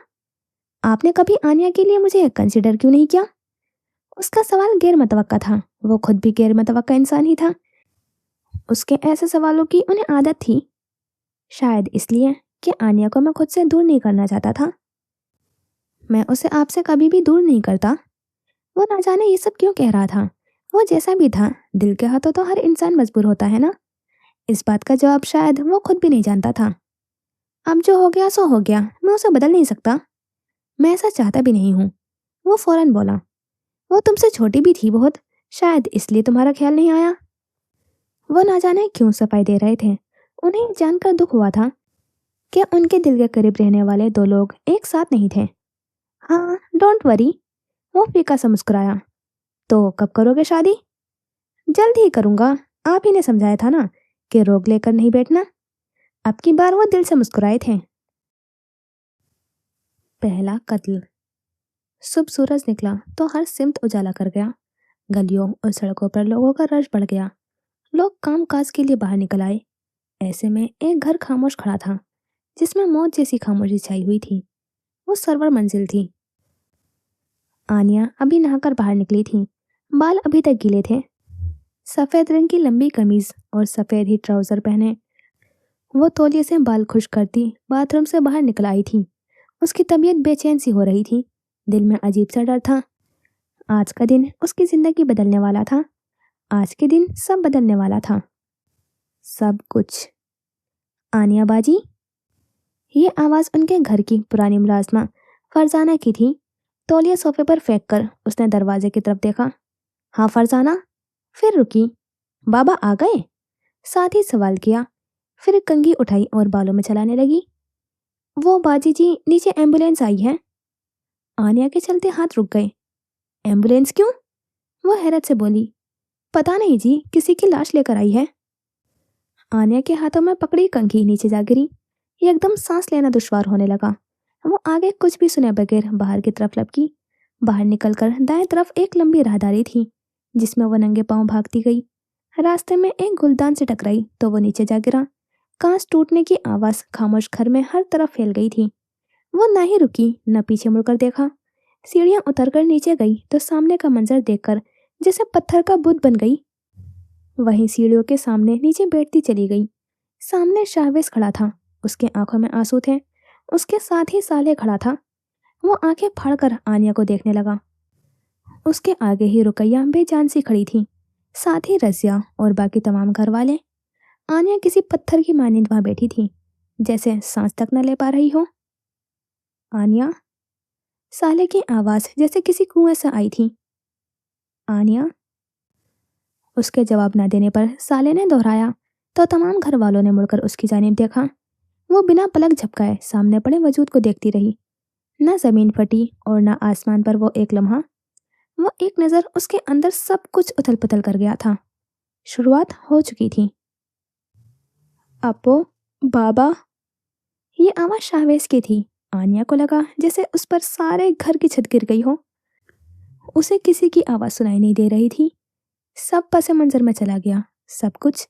آپ نے کبھی آنیا کے لیے مجھے کنسیڈر کیوں نہیں کیا؟ اس کا سوال غیر متوقع تھا۔ وہ خود بھی غیر متوقع انسان ہی تھا۔ اس کے ایسے سوالوں کی انہیں عادت تھی، شاید اس لیے کہ آنیا کو میں خود سے دور نہیں کرنا چاہتا تھا۔ میں اسے آپ سے کبھی بھی دور نہیں کرتا۔ وہ نہ جانے یہ سب کیوں کہہ رہا تھا۔ وہ جیسا بھی تھا، دل کے ہاتھوں تو ہر انسان مجبور ہوتا ہے نا۔ اس بات کا جواب شاید وہ خود بھی نہیں جانتا تھا۔ اب جو ہو گیا سو ہو گیا، میں اسے بدل نہیں سکتا، میں ایسا چاہتا بھی نہیں ہوں۔ وہ فوراً بولا۔ وہ تم سے چھوٹی بھی تھی بہت، شاید اس لیے تمہارا خیال نہیں آیا۔ وہ نہ جانے کیوں صفائی دے رہے تھے۔ انہیں جان کر دکھ ہوا تھا کہ ان کے دل کے قریب رہنے والے 2 لوگ ایک ساتھ نہیں تھے۔ ہاں، ڈونٹ وری، وہ فیکا سا مسکرایا۔ تو کب کرو گے شادی؟ جلد ہی کروں گا، آپ ہی نے سمجھایا تھا نا کہ روک لے کر نہیں بیٹھنا۔ اب کی بار وہ دل سے مسکرائے تھے۔ پہلا قتل۔ صبح سورج نکلا تو ہر سمت اجالا کر گیا۔ گلیوں اور سڑکوں پر لوگوں کا رش بڑھ گیا۔ لوگ کام کاج کے لیے باہر نکل آئے۔ ایسے میں ایک گھر خاموش کھڑا تھا جس میں موت جیسی خاموشی چھائی ہوئی تھی۔ وہ سرور منزل تھی۔ آنیا ابھی نہا کر باہر نکلی تھی، بال ابھی تک گیلے تھے۔ سفید رنگ کی لمبی قمیض اور سفید ہی ٹراؤزر پہنے وہ تولیے سے بال خشک کرتی باتھ روم سے باہر نکل آئی تھی۔ اس کی طبیعت بے چین سی ہو رہی تھی، دل میں عجیب سا ڈر تھا۔ آج کا دن اس کی زندگی بدلنے والا تھا۔ آج کے دن سب بدلنے والا تھا، سب کچھ۔ آنیا باجی، یہ آواز ان کے گھر کی پرانی ملازمہ فرزانہ کی تھی۔ تولیہ صوفے پر پھینک کر اس نے دروازے کی طرف دیکھا۔ ہاں فرزانہ، پھر رکی۔ بابا آ گئے؟ ساتھ ہی سوال کیا، پھر کنگھی اٹھائی اور بالوں میں چلانے لگی۔ वो बाजी जी, नीचे एम्बुलेंस आई है। आनिया के चलते हाथ रुक गए। एम्बुलेंस क्यों? वो हैरत से बोली। पता नहीं जी, किसी की लाश लेकर आई है। आनिया के हाथों में पकड़ी कंघी नीचे जा गिरी। एकदम सांस लेना दुश्वार होने लगा। वो आगे कुछ भी सुने बगैर बाहर की तरफ लपकी। बाहर निकलकर दाएं तरफ एक लंबी राहदारी थी जिसमें वो नंगे पांव भागती गई। रास्ते में एक गुलदान से टकराई तो वो नीचे जा गिरा। कांच टूटने की आवाज खामोश घर में हर तरफ फैल गई थी। वो ना ही रुकी न पीछे मुड़कर देखा। सीढ़ियां उतरकर नीचे गई तो सामने का मंजर देखकर जैसे पत्थर का बुत बन गई। वहीं सीढ़ियों के सामने नीचे बैठती चली गई। सामने शाहवेज खड़ा था। उसके आंखों में आंसू थे। उसके साथ ही साले खड़ा था। वो आंखें फाड़कर आनिया को देखने लगा। उसके आगे ही रुकैया बेजान सी खड़ी थी, साथ ही रजिया और बाकी तमाम घर वाले। आनिया किसी पत्थर की मानिंद वहां बैठी थी, जैसे सांस तक न ले पा रही हो। आनिया, साले की आवाज जैसे किसी कुएं से आई थी। आनिया। उसके जवाब न देने पर साले ने दोहराया तो तमाम घर वालों ने मुड़कर उसकी जानिब देखा। वो बिना पलक झपकाए सामने पड़े वजूद को देखती रही। न जमीन फटी और न आसमान पर वो एक लम्हा। वो एक नज़र उसके अंदर सब कुछ उथल पुथल कर गया था। शुरुआत हो चुकी थी। अपो, बाबा। ये आवाज शाहवेज की थी। आनिया को लगा जैसे उस पर सारे घर की छत गिर गई हो। उसे किसी की आवाज सुनाई नहीं दे रही थी। सब पसे मंजर में चला गया। सब कुछ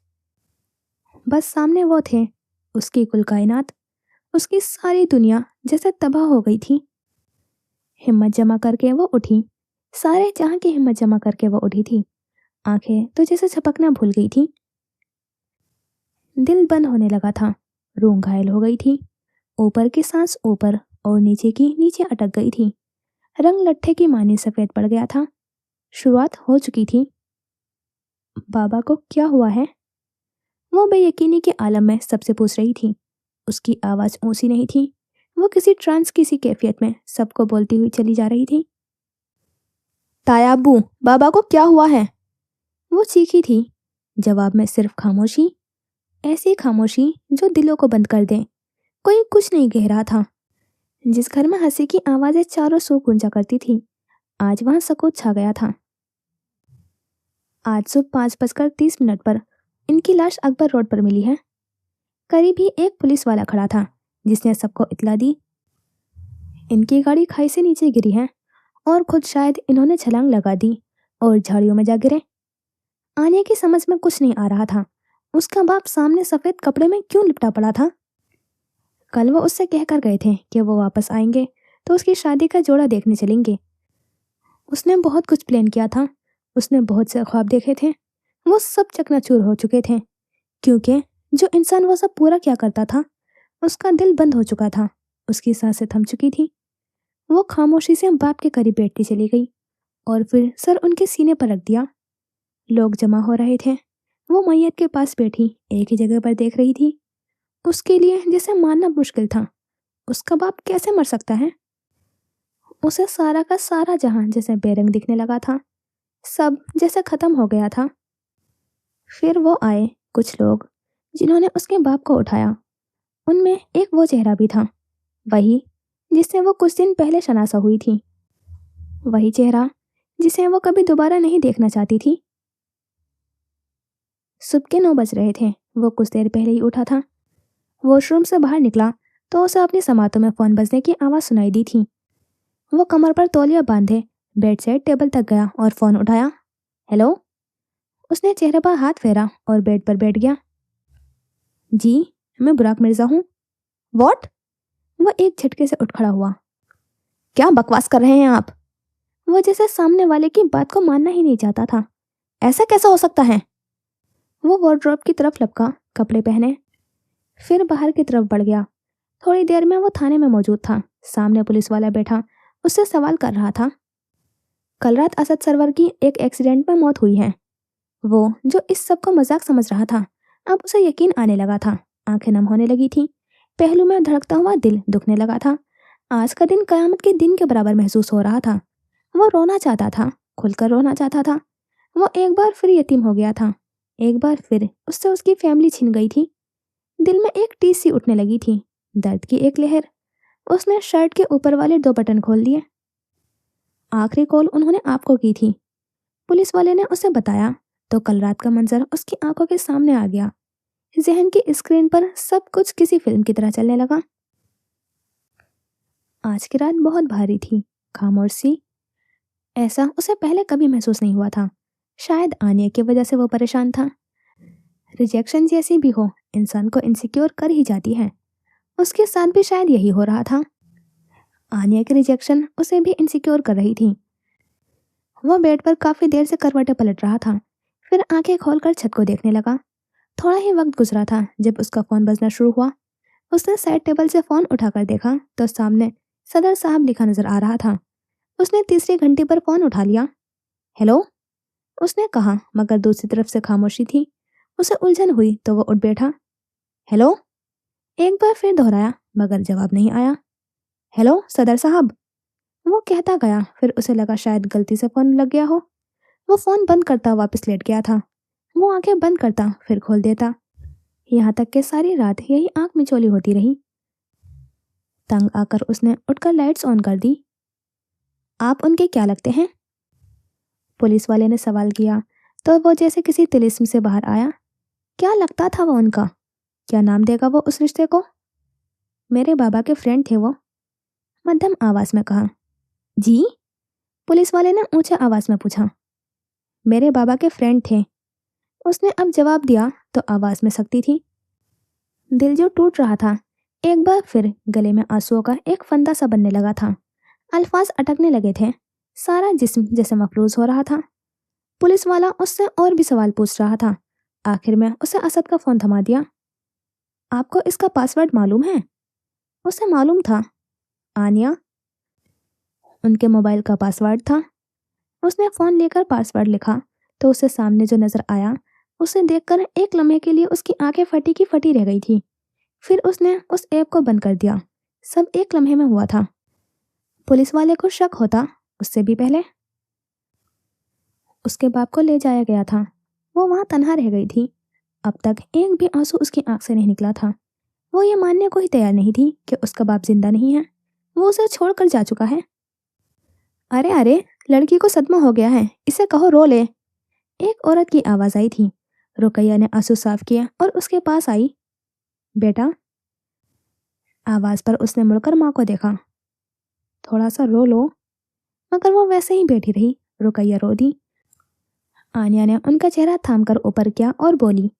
बस सामने वो थे। उसकी कुल कायनात, उसकी सारी दुनिया जैसे तबाह हो गई थी। हिम्मत जमा करके वो उठी। सारे जहां की हिम्मत जमा करके वो उठी थी। आंखें तो जैसे झपकना भूल गई थी। दिल बंद होने लगा था। रूह घायल हो गई थी। ऊपर की सांस ऊपर और नीचे की नीचे अटक गई थी। रंग लट्ठे की मानी सफेद पड़ गया था। शुरुआत हो चुकी थी। बाबा को क्या हुआ है? वो बेयकीनी के आलम में सबसे पूछ रही थी। उसकी आवाज ऊंची नहीं थी। वो किसी ट्रांस किसी कैफियत में सबको बोलती हुई चली जा रही थी। तायाबू, बाबा को क्या हुआ है? वो चीखी थी। जवाब में सिर्फ खामोशी। ऐसी खामोशी जो दिलों को बंद कर दे। कोई कुछ नहीं कह रहा था। जिस घर में हंसी की आवाजें चारों सो गूंजा करती थी, आज वहां सकूत छा गया था। आज सुबह 5:30 पर इनकी लाश अकबर रोड पर मिली है। करीब ही एक पुलिस वाला खड़ा था जिसने सबको इतला दी। इनकी गाड़ी खाई से नीचे गिरी है और खुद शायद इन्होंने छलांग लगा दी और झाड़ियों में जा गिरे। आने की समझ में कुछ नहीं आ रहा था। उसका बाप सामने सफेद कपड़े में क्यों लिपटा पड़ा था? कल वो उससे कहकर गए थे कि वो वापस आएंगे तो उसकी शादी का जोड़ा देखने चलेंगे। उसने बहुत कुछ प्लान किया था। उसने बहुत से ख्वाब देखे थे। वो सब चकनाचूर हो चुके थे क्योंकि जो इंसान वो सब पूरा किया करता था उसका दिल बंद हो चुका था। उसकी सांसें थम चुकी थी। वो खामोशी से बाप के करीब बैठती चली गई और फिर सर उनके सीने पर रख दिया। लोग जमा हो रहे थे। वो मैयत के पास बैठी एक ही जगह पर देख रही थी। उसके लिए जैसे मानना मुश्किल था। उसका बाप कैसे मर सकता है? उसे सारा का सारा जहां जैसे बेरंग दिखने लगा था। सब जैसे खत्म हो गया था। फिर वो आए कुछ लोग जिन्होंने उसके बाप को उठाया। उनमें एक वो चेहरा भी था, वही जिससे वो कुछ दिन पहले शनासा हुई थी। वही चेहरा जिसे वो कभी दोबारा नहीं देखना चाहती थी। सुबह के 9 बज रहे थे। वो कुछ देर पहले ही उठा था। वॉशरूम से बाहर निकला तो उसे अपनी समातों में फोन बजने की आवाज़ सुनाई दी थी। वो कमर पर तौलिया बांधे बेड से टेबल तक गया और फोन उठाया। हेलो। उसने चेहरे पर हाथ फेरा और बेड पर बैठ गया। जी, मैं बुराक मिर्जा हूँ। वॉट? वो एक झटके से उठ खड़ा हुआ। क्या बकवास कर रहे हैं आप? वो जैसे सामने वाले की बात को मानना ही नहीं चाहता था। ऐसा कैसा हो सकता है? वो वार्डरोब की तरफ लपका, कपड़े पहने, फिर बाहर की तरफ बढ़ गया। थोड़ी देर में वो थाने में मौजूद था। सामने पुलिस वाला बैठा उससे सवाल कर रहा था। कल रात असद सरवर की एक एक्सीडेंट में मौत हुई है। वो जो इस सब को मजाक समझ रहा था अब उसे यकीन आने लगा था। आंखें नम होने लगी थी। पहलू में धड़कता हुआ दिल दुखने लगा था। आज का दिन कयामत के दिन के बराबर महसूस हो रहा था। वो रोना चाहता था, खुलकर रोना चाहता था। वो एक बार फिर यतीम हो गया था। एक बार फिर उससे उसकी फैमिली छिन गई थी। दिल में एक टीस सी उठने लगी थी, दर्द की एक लहर उसने शर्ट के ऊपर वाले 2 बटन खोल दिए। आखिरी कॉल उन्होंने आपको की थी, पुलिस वाले ने उसे बताया। तो कल रात का मंजर उसकी आंखों के सामने आ गया। जहन की स्क्रीन पर सब कुछ किसी फिल्म की तरह चलने लगा। आज की रात बहुत भारी थी, खामोशी। ऐसा उसे पहले कभी महसूस नहीं हुआ था। शायद आनिया की वजह से वो परेशान था। रिजेक्शन जैसी भी हो, इंसान को इनसिक्योर कर ही जाती है। उसके साथ भी शायद यही हो रहा था। आनिया की रिजेक्शन उसे भी इनसिक्योर कर रही थी। वो बेड पर काफी देर से करवटें पलट रहा था, फिर आंखें खोलकर छत को देखने लगा। थोड़ा ही वक्त गुजरा था जब उसका फोन बजना शुरू हुआ। उसने साइड टेबल से फोन उठाकर देखा तो सामने सदर साहब लिखा नजर आ रहा था। उसने तीसरी घंटी पर फोन उठा लिया। हेलो, उसने कहा, मगर दूसरी तरफ से खामोशी थी। उसे उलझन हुई तो वो उठ बैठा। हेलो, एक बार फिर दोहराया, मगर जवाब नहीं आया। हेलो सदर साहब, वो कहता गया। फिर उसे लगा शायद गलती से फोन लग गया हो। वो फोन बंद करता वापस लेट गया था। वो आंखें बंद करता फिर खोल देता, यहाँ तक कि सारी रात यही आंख मिचौली होती रही। तंग आकर उसने उठकर लाइट्स ऑन कर दी। आप उनके क्या लगते हैं? पुलिस वाले ने सवाल किया तो वो जैसे किसी तिलिस्म से बाहर आया। क्या लगता था वो उनका? क्या नाम देगा वो उस रिश्ते को? मेरे बाबा के फ्रेंड थे वो, मध्यम आवाज में कहा। जी? पुलिस वाले ने ऊंचे आवाज में पूछा। मेरे बाबा के फ्रेंड थे, उसने अब जवाब दिया तो आवाज में सख्ती थी। दिल जो टूट रहा था, एक बार फिर गले में आंसुओं का एक फंदा सा बनने लगा था। अल्फाज अटकने लगे थे। सारा जिस्म जैसे मफलूज हो रहा था। पुलिस वाला उससे और भी सवाल पूछ रहा था। आखिर में उसे असद का फोन थमा दिया। आपको इसका पासवर्ड मालूम है? उसे मालूम था। आनिया उनके मोबाइल का पासवर्ड था। उसने फोन लेकर पासवर्ड लिखा तो उसे सामने जो नजर आया उसे देखकर एक लम्हे के लिए उसकी आंखें फटी की फटी रह गई थी। फिर उसने उस ऐप को बंद कर दिया। सब एक लम्हे में हुआ था। पुलिस वाले को शक होता उससे भी पहले। उसके बाप को ले जाया गया था। वो वहां तन्हा रह गई थी। अब तक एक भी आंसू उसकी आंख से नहीं निकला था। वो ये मानने को ही तैयार नहीं थी कि उसका बाप जिंदा नहीं है। वो उसे छोड़कर जा चुका है। अरे अरे, लड़की को सदमा हो गया है, इसे कहो रो ले। एक औरत की आवाज आई थी। रुकैया ने आंसू साफ किया और उसके पास आई। बेटा, आवाज पर उसने मुड़कर माँ को देखा। थोड़ा सा रो लो। मगर वो वैसे ही बैठी रही। रुकैया रो दी। आनिया ने उनका चेहरा थामकर ऊपर किया और बोली,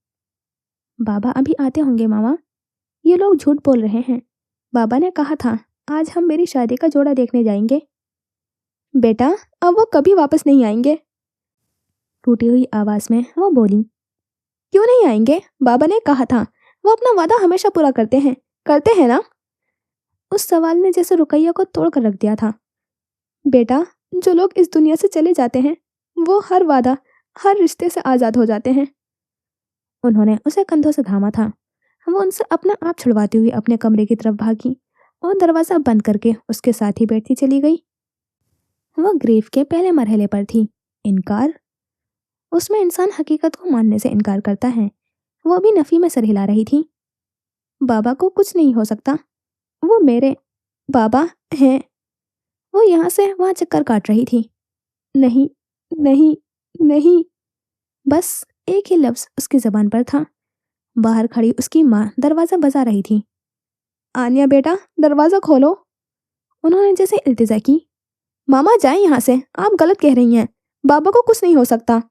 बाबा अभी आते होंगे मामा, ये लोग झूठ बोल रहे हैं। बाबा ने कहा था आज हम मेरी शादी का जोड़ा देखने जाएंगे। बेटा, अब वो कभी वापस नहीं आएंगे। टूटी हुई आवाज में वो बोली, क्यों नहीं आएंगे? बाबा ने कहा था वो अपना वादा हमेशा पूरा करते हैं ना? उस सवाल ने जैसे रुकैया को तोड़ कर रख दिया था। बेटा, जो लोग इस दुनिया से चले जाते हैं वो हर वादा, हर रिश्ते से आजाद हो जाते हैं। उन्होंने उसे कंधों से थामा था। वो उनसे अपना आप छुड़वाती हुई अपने कमरे की तरफ भागी और दरवाजा बंद करके उसके साथ ही बैठती चली गई। वो ग्रीफ के पहले मरहले पर थी, इनकार। उसमें इंसान हकीकत को मानने से इनकार करता है। वो भी नफी में सर हिला रही थी। बाबा को कुछ नहीं हो सकता, वो मेरे बाबा हैं। वो यहाँ से वहां चक्कर काट रही थी। नहीं, नहीं, नहीं। बस एक ही लफ्ज उसकी जबान पर था। बाहर खड़ी उसकी माँ दरवाजा बजा रही थी। आनिया बेटा, दरवाजा खोलो। उन्होंने जैसे इल्तिजा की। मामा जाए यहाँ से, आप गलत कह रही हैं। बाबा को कुछ नहीं हो सकता।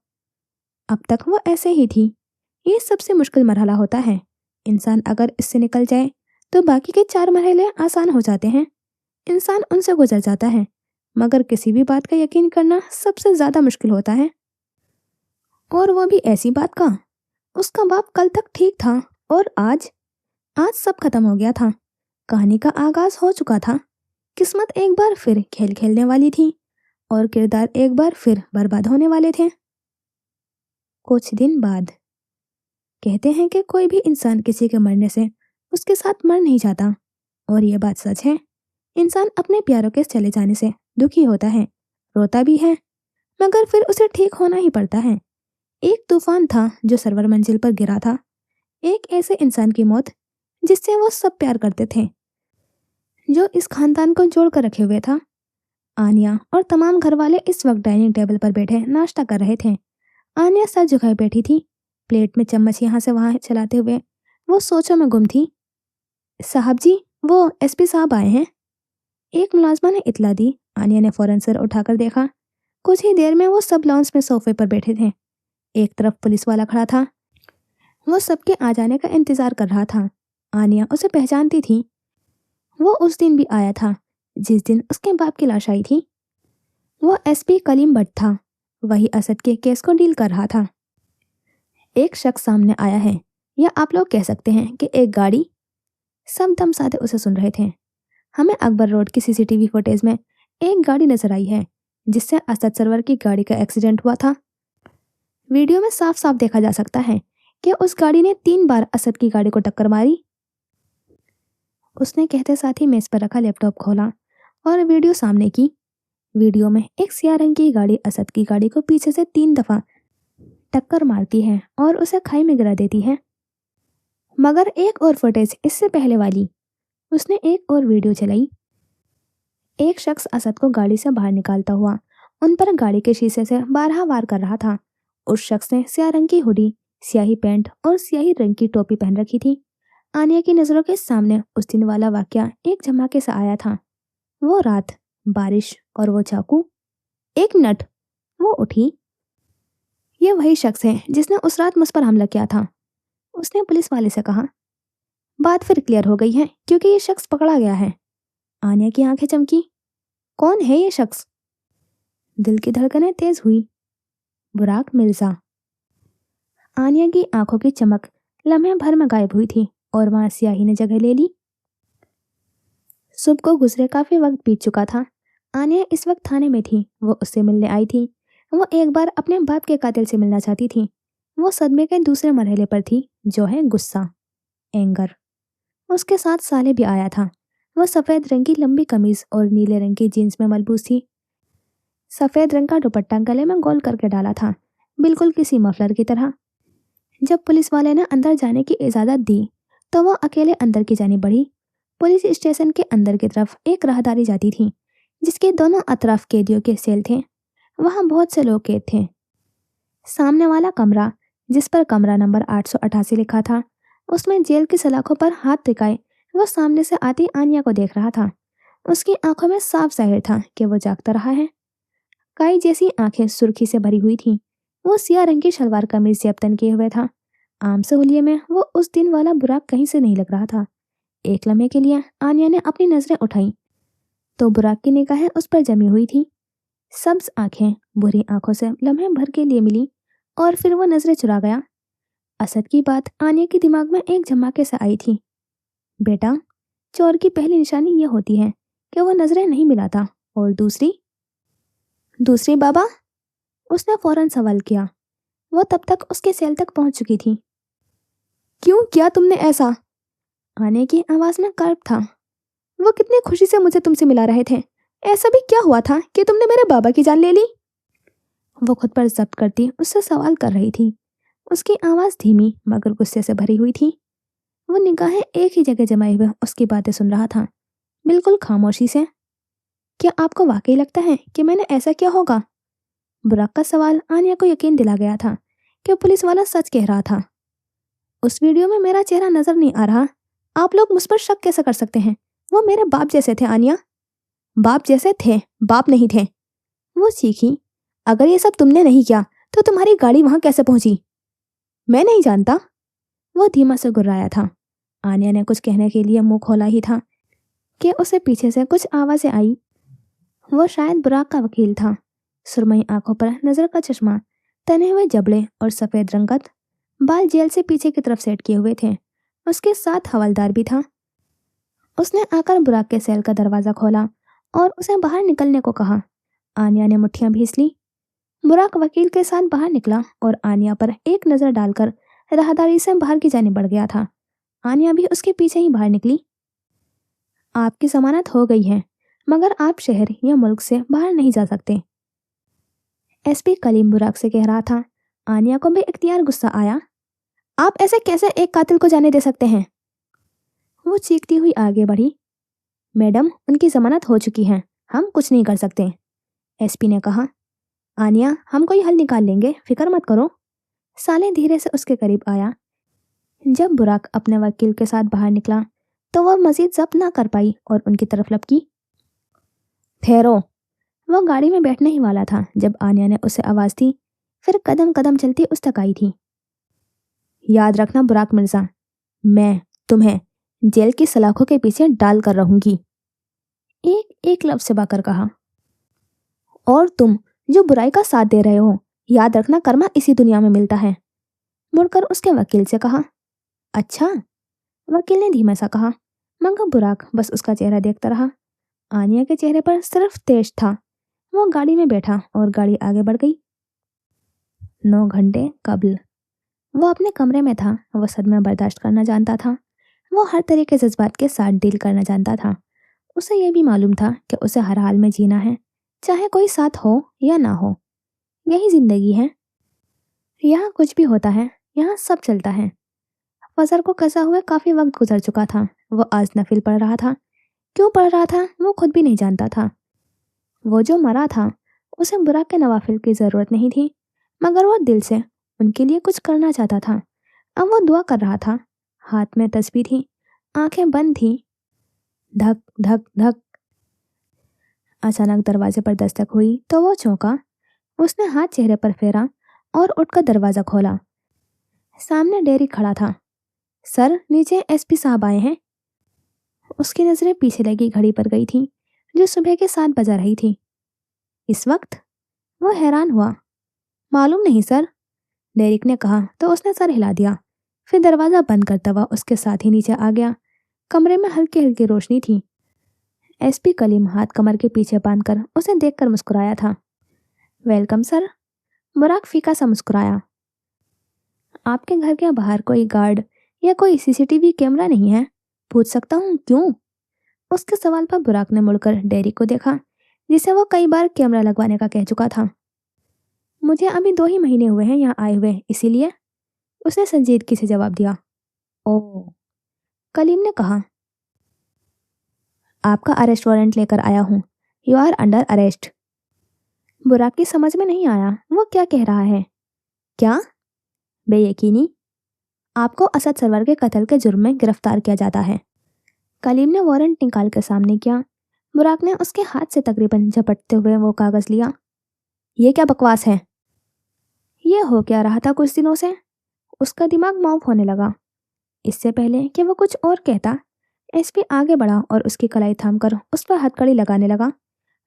अब तक वो ऐसे ही थी। ये सबसे मुश्किल मरहला होता है। इंसान अगर इससे निकल जाए तो बाकी के 4 मरहले आसान हो जाते हैं। इंसान उनसे गुजर जाता है, मगर किसी भी बात का यकीन करना सबसे ज्यादा मुश्किल होता है। और वो भी ऐसी बात का। उसका बाप कल तक ठीक था और आज सब खत्म हो गया था। कहानी का आगाज हो चुका था। किस्मत एक बार फिर खेल खेलने वाली थी और किरदार एक बार फिर बर्बाद होने वाले थे। कुछ दिन बाद। कहते हैं कि कोई भी इंसान किसी के मरने से उसके साथ मर नहीं जाता, और ये बात सच है। इंसान अपने प्यारों के चले जाने से दुखी होता है, रोता भी है, मगर फिर उसे ठीक होना ही पड़ता है। एक तूफान था जो सरवर मंजिल पर गिरा था। एक ऐसे इंसान की मौत जिससे वो सब प्यार करते थे, जो इस खानदान को जोड़ कर रखे हुए था। आनिया और तमाम घर वाले इस वक्त डाइनिंग टेबल पर बैठे नाश्ता कर रहे थे। आनिया सर झुकाए बैठी थी, प्लेट में चम्मच यहाँ से वहाँ चलाते हुए वो सोचों में गुम थी। साहब जी, वो एसपी साहब आए हैं, एक मुलाजमा ने इतला दी। आनिया ने फौरन सर उठाकर देखा। कुछ ही देर में वो सब लॉन्च में सोफे पर बैठे थे। एक तरफ पुलिस वाला खड़ा था, वो सबके आ जाने का इंतजार कर रहा था। आनिया उसे पहचानती थी। वो उस दिन भी आया था जिस दिन उसके बाप की लाश आई थी। वो एसपी कलीम भट्ट था, वही असद के केस को डील कर रहा था। एक शख्स सामने आया है, या आप लोग कह सकते हैं कि एक गाड़ी। सब दम साधे उसे सुन रहे थे। हमें अकबर रोड की सीसीटीवी फुटेज में एक गाड़ी नजर आई है जिससे असद सरवर की गाड़ी का एक्सीडेंट हुआ था। वीडियो में साफ साफ देखा जा सकता है कि उस गाड़ी ने 3 बार असद की गाड़ी को टक्कर मारी। उसने कहते साथ ही मेज पर रखा लैपटॉप खोला और वीडियो सामने की। वीडियो में एक सियाह रंग की गाड़ी असद की गाड़ी को पीछे से 3 दफा टक्कर मारती है और उसे खाई में गिरा देती है। मगर एक और फुटेज इससे पहले वाली, उसने एक और वीडियो चलाई। एक शख्स असद को गाड़ी से बाहर निकालता हुआ उन पर गाड़ी के शीशे से 12 वार कर रहा था। उस शख्स ने स्याह रंग की हुडी, स्याही पैंट और स्याही रंग की टोपी पहन रखी थी। आनिया की नजरों के सामने उस दिन वाला वाकया एक झमाके से आया था। वो रात, बारिश और वो चाकू। 1 मिनट, वो उठी। ये वही शख्स है जिसने उस रात मुझ पर हमला किया था, उसने पुलिस वाले से कहा। बात फिर क्लियर हो गई है क्योंकि ये शख्स पकड़ा गया है। आनिया की आंखें चमकी। कौन है ये शख्स? दिल की धड़कनें तेज हुई। बुराक मिर्जा। आनिया की आंखों की चमक लम्हे भर में गायब हुई थी और वहां स्याही ने जगह ले ली। सुबह को गुजरे काफी वक्त बीत चुका था। आनिया इस वक्त थाने में थी। वो उससे मिलने आई थी। वो एक बार अपने बाप के कातिल से मिलना चाहती थी। वो सदमे के दूसरे मरहले पर थी, जो है गुस्सा, एंगर। उसके साथ साले भी आया था। वो सफेद रंग की लंबी कमीज और नीले रंग की जीन्स में मलबूस थी। सफेद रंग का दुपट्टा गले में गोल करके डाला था, बिल्कुल किसी मफलर की तरह। जब पुलिस वाले ने अंदर जाने की इजाजत दी तो वो अकेले अंदर की जानी बढ़ी। पुलिस स्टेशन के अंदर की तरफ एक राहदारी जाती थी जिसके दोनों अतराफ कैदियों के सेल थे। वहां बहुत से लोग कैद थे। सामने वाला कमरा, जिस पर कमरा नंबर 888 लिखा था, उसमें जेल की सलाखों पर हाथ टिकाए वो सामने से आती आनिया को देख रहा था। उसकी आंखों में साफ जाहिर था कि वो जागता रहा है। काई जैसी आंखें सुर्खी से भरी हुई थीं। वो सियाह रंग की शलवार कमीज जेबतन किए हुए था। आम सहूलिये में वो उस दिन वाला बुराक कहीं से नहीं लग रहा था। एक लम्हे के लिए आनिया ने अपनी नजरें उठाई तो बुराक की निगाहें उस पर जमी हुई थी। सब्ज आंखें बुरी आंखों से लम्हे भर के लिए मिली और फिर वो नजरें चुरा गया। असद की बात आनिया के दिमाग में एक झमाके से आई थी। बेटा, चोर की पहली निशानी यह होती है कि वो नजरें नहीं मिलाता। और दूसरी बाबा, उसने फौरन सवाल किया। वो तब तक उसके सेल तक पहुंच चुकी थी। क्यों किया तुमने ऐसा? आने की आवाज में कर्ब था। वो कितनी खुशी से मुझे तुमसे मिला रहे थे। ऐसा भी क्या हुआ था कि तुमने मेरे बाबा की जान ले ली? वो खुद पर जब्त करती उससे सवाल कर रही थी। उसकी आवाज धीमी मगर गुस्से से भरी हुई थी। वो निगाहें एक ही जगह जमाए हुए उसकी बातें सुन रहा था, बिल्कुल खामोशी से। क्या आपको वाकई लगता है कि मैंने ऐसा किया होगा? बुराक का सवाल आनिया को यकीन दिला गया था कि पुलिस वाला सच कह रहा था। उस वीडियो में मेरा चेहरा नजर नहीं आ रहा। आप लोग मुझ पर शक कैसे कर सकते हैं? वो मेरे बाप जैसे थे आनिया। बाप जैसे थे, बाप नहीं थे, वो चीखी। अगर ये सब तुमने नहीं किया तो तुम्हारी गाड़ी वहां कैसे पहुंची? मैं नहीं जानता, वो धीमा से गुर्राया था। आनिया ने कुछ कहने के लिए मुंह खोला ही था कि उसे पीछे से कुछ आवाजें आई। वो शायद बुराक का वकील था। सुरमई आंखों पर नजर का चश्मा, तने हुए जबड़े और सफेद रंगत बाल जेल से पीछे की तरफ सेट किए हुए थे। उसके साथ हवलदार भी था। उसने आकर बुराक के सेल का दरवाजा खोला और उसे बाहर निकलने को कहा। आनिया ने मुट्ठियां भींच ली। बुराक वकील के साथ बाहर निकला और आनिया पर एक नजर डालकर राहदारी से बाहर की जाने बढ़ गया था। आनिया भी उसके पीछे ही बाहर निकली। आपकी जमानत हो गई है, मगर आप शहर या मुल्क से बाहर नहीं जा सकते, एसपी कलीम बुराक से कह रहा था। आनिया को भी इख्तियार गुस्सा आया। आप ऐसे कैसे एक कातिल को जाने दे सकते हैं? वो चीखती हुई आगे बढ़ी। मैडम, उनकी जमानत हो चुकी है, हम कुछ नहीं कर सकते। एसपी ने कहा। आनिया, हम कोई हल निकाल लेंगे, फिक्र मत करो। साले धीरे से उसके करीब आया। जब बुराक अपने वकील के साथ बाहर निकला तो वह मजीद जब्त ना कर पाई और उनकी तरफ लपकी। ठहरो। वह गाड़ी में बैठने ही वाला था जब आनिया ने उसे आवाज़ दी, फिर कदम कदम चलती उस तक आई थी। याद रखना बुराक मिर्जा, मैं तुम्हें जेल की सलाखों के पीछे डाल कर रहूंगी। एक एक लफ्ज चबाकर कहा। और तुम जो बुराई का साथ दे रहे हो, याद रखना कर्मा इसी दुनिया में मिलता है। मुड़कर उसके वकील से कहा। अच्छा, वकील ने धीमा सा कहा, मगर बुराक बस उसका चेहरा देखता रहा। आनिया के चेहरे पर सिर्फ तेज था। वो गाड़ी में बैठा और गाड़ी आगे बढ़ गई। 9 घंटे कबल वो अपने कमरे में था। वो सदमा बर्दाश्त करना जानता था। वो हर तरह के जज्बात के साथ डील करना जानता था। उसे यह भी मालूम था कि उसे हर हाल में जीना है, चाहे कोई साथ हो या ना हो। यही जिंदगी है। यहाँ कुछ भी होता है, यहाँ सब चलता है। फजर को कसा हुए काफी वक्त गुजर चुका था। वो आज नफिल पढ़ रहा था। क्यों पढ़ रहा था वो खुद भी नहीं जानता था। वो जो मरा था उसे बुराक के नवाफिल की जरूरत नहीं थी, मगर वो दिल से उनके लिए कुछ करना चाहता था। अब वो दुआ कर रहा था। हाथ में तस्बीह थी, आंखें बंद थी। धक धक धक। अचानक दरवाजे पर दस्तक हुई तो वो चौंका। उसने हाथ चेहरे पर फेरा और उठकर दरवाजा खोला। सामने डेरिक खड़ा था। सर, नीचे एसपी साहब आए हैं। उसकी नजरें पीछे लगी घड़ी पर गई थी जो सुबह के 7 बजा रही थी। इस वक्त? वो हैरान हुआ। मालूम नहीं सर, डेरिक ने कहा तो उसने सर हिला दिया। फिर दरवाजा बंद करता हुआ उसके साथ ही नीचे आ गया। कमरे में हल्की हल्की रोशनी थी। एसपी कलीम हाथ कमर के पीछे बांधकर उसे देखकर मुस्कुराया था। Welcome sir. बुराक फीका सा मुस्कुराया। आपके घर के बाहर कोई गार्ड या कोई सीसीटीवी कैमरा नहीं है? पूछ सकता हूँ क्यों? उसके सवाल पर बुराक ने मुड़कर डेरिक को देखा, जिसे वो कई बार कैमरा लगवाने का कह चुका था। मुझे अभी 2 ही महीने हुए हैं यहाँ आए हुए, इसीलिए, उसने संजीदगी से जवाब दिया। ओह, कलीम ने कहा। आपका अरेस्ट वारंट लेकर आया हूँ। You are under arrest. Burak की समझ में नहीं आया वो क्या कह रहा है। क्या? बेयकीनी, आपको असद सरवर के कत्ल के जुर्म में गिरफ्तार किया जाता है। कलीम ने वारंट निकाल कर सामने किया। बुराक ने उसके हाथ से तकरीबन झपटते हुए वो कागज लिया। ये क्या बकवास है? ये हो क्या रहा था कुछ दिनों से? उसका दिमाग माउफ होने लगा। इससे पहले कि वो कुछ और कहता, एसपी आगे बढ़ा और उसकी कलाई थामकर उस पर हथकड़ी लगाने लगा।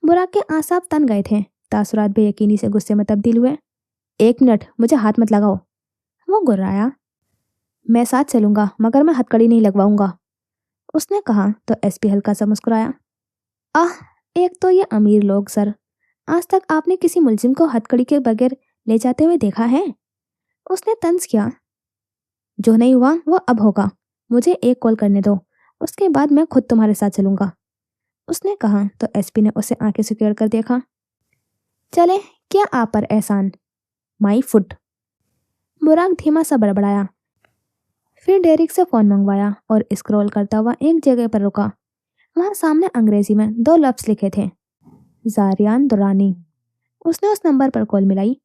बुराक के आसाब तन गए थे। तासुरात बेयकीनी से गुस्से में तब्दील हुए। 1 मिनट, मुझे हाथ मत लगाओ। वो गुर्राया। मैं साथ चलूंगा, मगर मैं हथकड़ी नहीं लगवाऊंगा, उसने कहा तो एसपी हल्का सा मुस्कुराया। आह, एक तो ये अमीर लोग सर, आज तक आपने किसी मुलजिम को हथकड़ी के बगैर ले जाते हुए देखा है? उसने तंज किया। जो नहीं हुआ वो अब होगा। मुझे एक कॉल करने दो, उसके बाद मैं खुद तुम्हारे साथ चलूंगा, उसने कहा तो एसपी ने उसे आंखें सिकेड़ कर देखा। चले, क्या आप पर एहसान। My foot. बुराक धीमा सा बड़बड़ाया। फिर डेरिक से फोन मंगवाया और स्क्रॉल करता हुआ एक जगह पर रुका। वहां सामने अंग्रेजी में 2 लफ्ज लिखे थे, जारियान दुरानी। उसने उस नंबर पर कॉल मिलाई।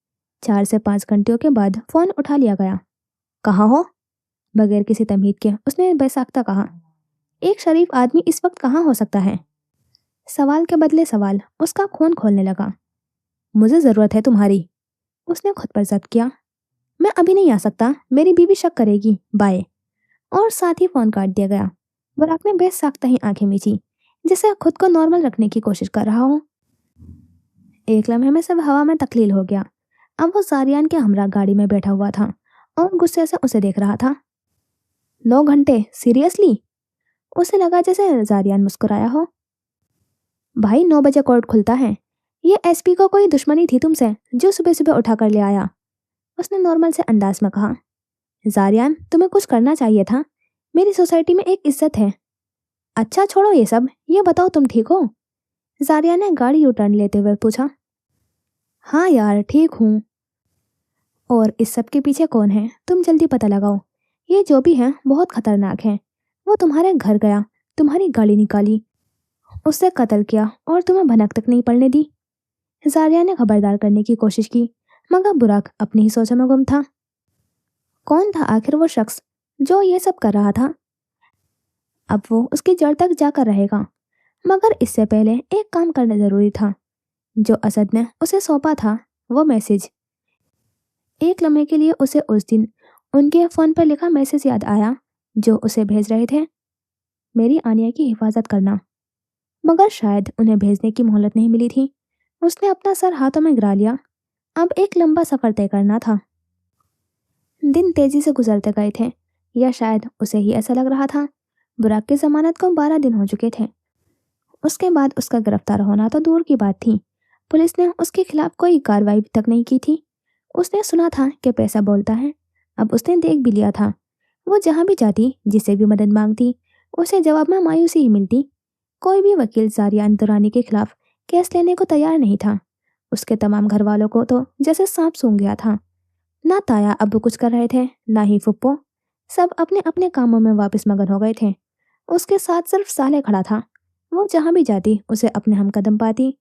4 से 5 घंटियों के बाद फोन उठा लिया गया। कहाँ हो? बगैर किसी तमहीद के उसने बेसाख्ता कहा। एक शरीफ आदमी इस वक्त कहाँ हो सकता है? सवाल के बदले सवाल उसका खून खोलने लगा। मुझे जरूरत है तुम्हारी, उसने खुद पर जब्त किया। मैं अभी नहीं आ सकता, मेरी बीवी शक करेगी, बाय। और साथ ही फोन काट दिया गया। बुराक ने बेसाख्ता ही आंखें मीची, जैसे खुद को नॉर्मल रखने की कोशिश कर रहा हो। एक लम्हे में सब हवा में तकलील हो गया। अब वो जारियान के हमरा गाड़ी में बैठा हुआ था और गुस्से से उसे देख रहा था। 9 घंटे, सीरियसली? उसे लगा जैसे जारियान मुस्कुराया हो। भाई, 9 बजे कोर्ट खुलता है। ये एसपी को कोई दुश्मनी थी तुमसे जो सुबह सुबह उठा कर ले आया, उसने नॉर्मल से अंदाज में कहा। जारियान, तुम्हें कुछ करना चाहिए था। मेरी सोसाइटी में एक इज्जत है। अच्छा छोड़ो ये सब, ये बताओ तुम ठीक हो? जारिया ने गाड़ी यू टर्न लेते हुए पूछा। हाँ यार, ठीक हूँ। और इस सब के पीछे कौन है तुम जल्दी पता लगाओ। ये जो भी है बहुत खतरनाक है। वो तुम्हारे घर गया, तुम्हारी गाड़ी निकाली उससे कत्ल किया और तुम्हें भनक तक नहीं पड़ने दी। जारिया ने खबरदार करने की कोशिश की, मगर बुराक अपनी ही सोचों में गुम था। कौन था आखिर वो शख्स जो ये सब कर रहा था? अब वो उसकी जड़ तक जाकर रहेगा, मगर इससे पहले एक काम करना जरूरी था। जो असद ने उसे सौंपा था, वो मैसेज। एक लम्हे के लिए उसे उस दिन उनके फोन पर लिखा मैसेज याद आया जो उसे भेज रहे थे, मेरी आनिया की हिफाजत करना। मगर शायद उन्हें भेजने की मोहलत नहीं मिली थी। उसने अपना सर हाथों में गिरा लिया। अब एक लंबा सफर तय करना था। दिन तेजी से गुजरते गए थे, या शायद उसे ही ऐसा लग रहा था। बुराक की जमानत को 12 दिन हो चुके थे। उसके बाद उसका गिरफ्तार होना तो दूर की बात थी, पुलिस ने उसके खिलाफ कोई कार्रवाई तक नहीं की थी। उसने सुना था कि पैसा बोलता है। अब उसने देख भी लिया था, वो जहां भी जाती, जिसे भी मदद मांगती, उसे जवाब में मायूसी ही मिलती। कोई भी वकील जारिया अंतरानी के खिलाफ केस लेने को तैयार नहीं था। उसके तमाम घर वालों को तो जैसे सांप सूंघ गया था। ना ताया अब्बू कुछ कर रहे थे, ना ही फुप्पो। सब अपने अपने कामों में वापस मगन हो गए थे। उसके साथ सिर्फ साले खड़ा था। वो जहां भी जाती, उसे अपने हम कदम पाती।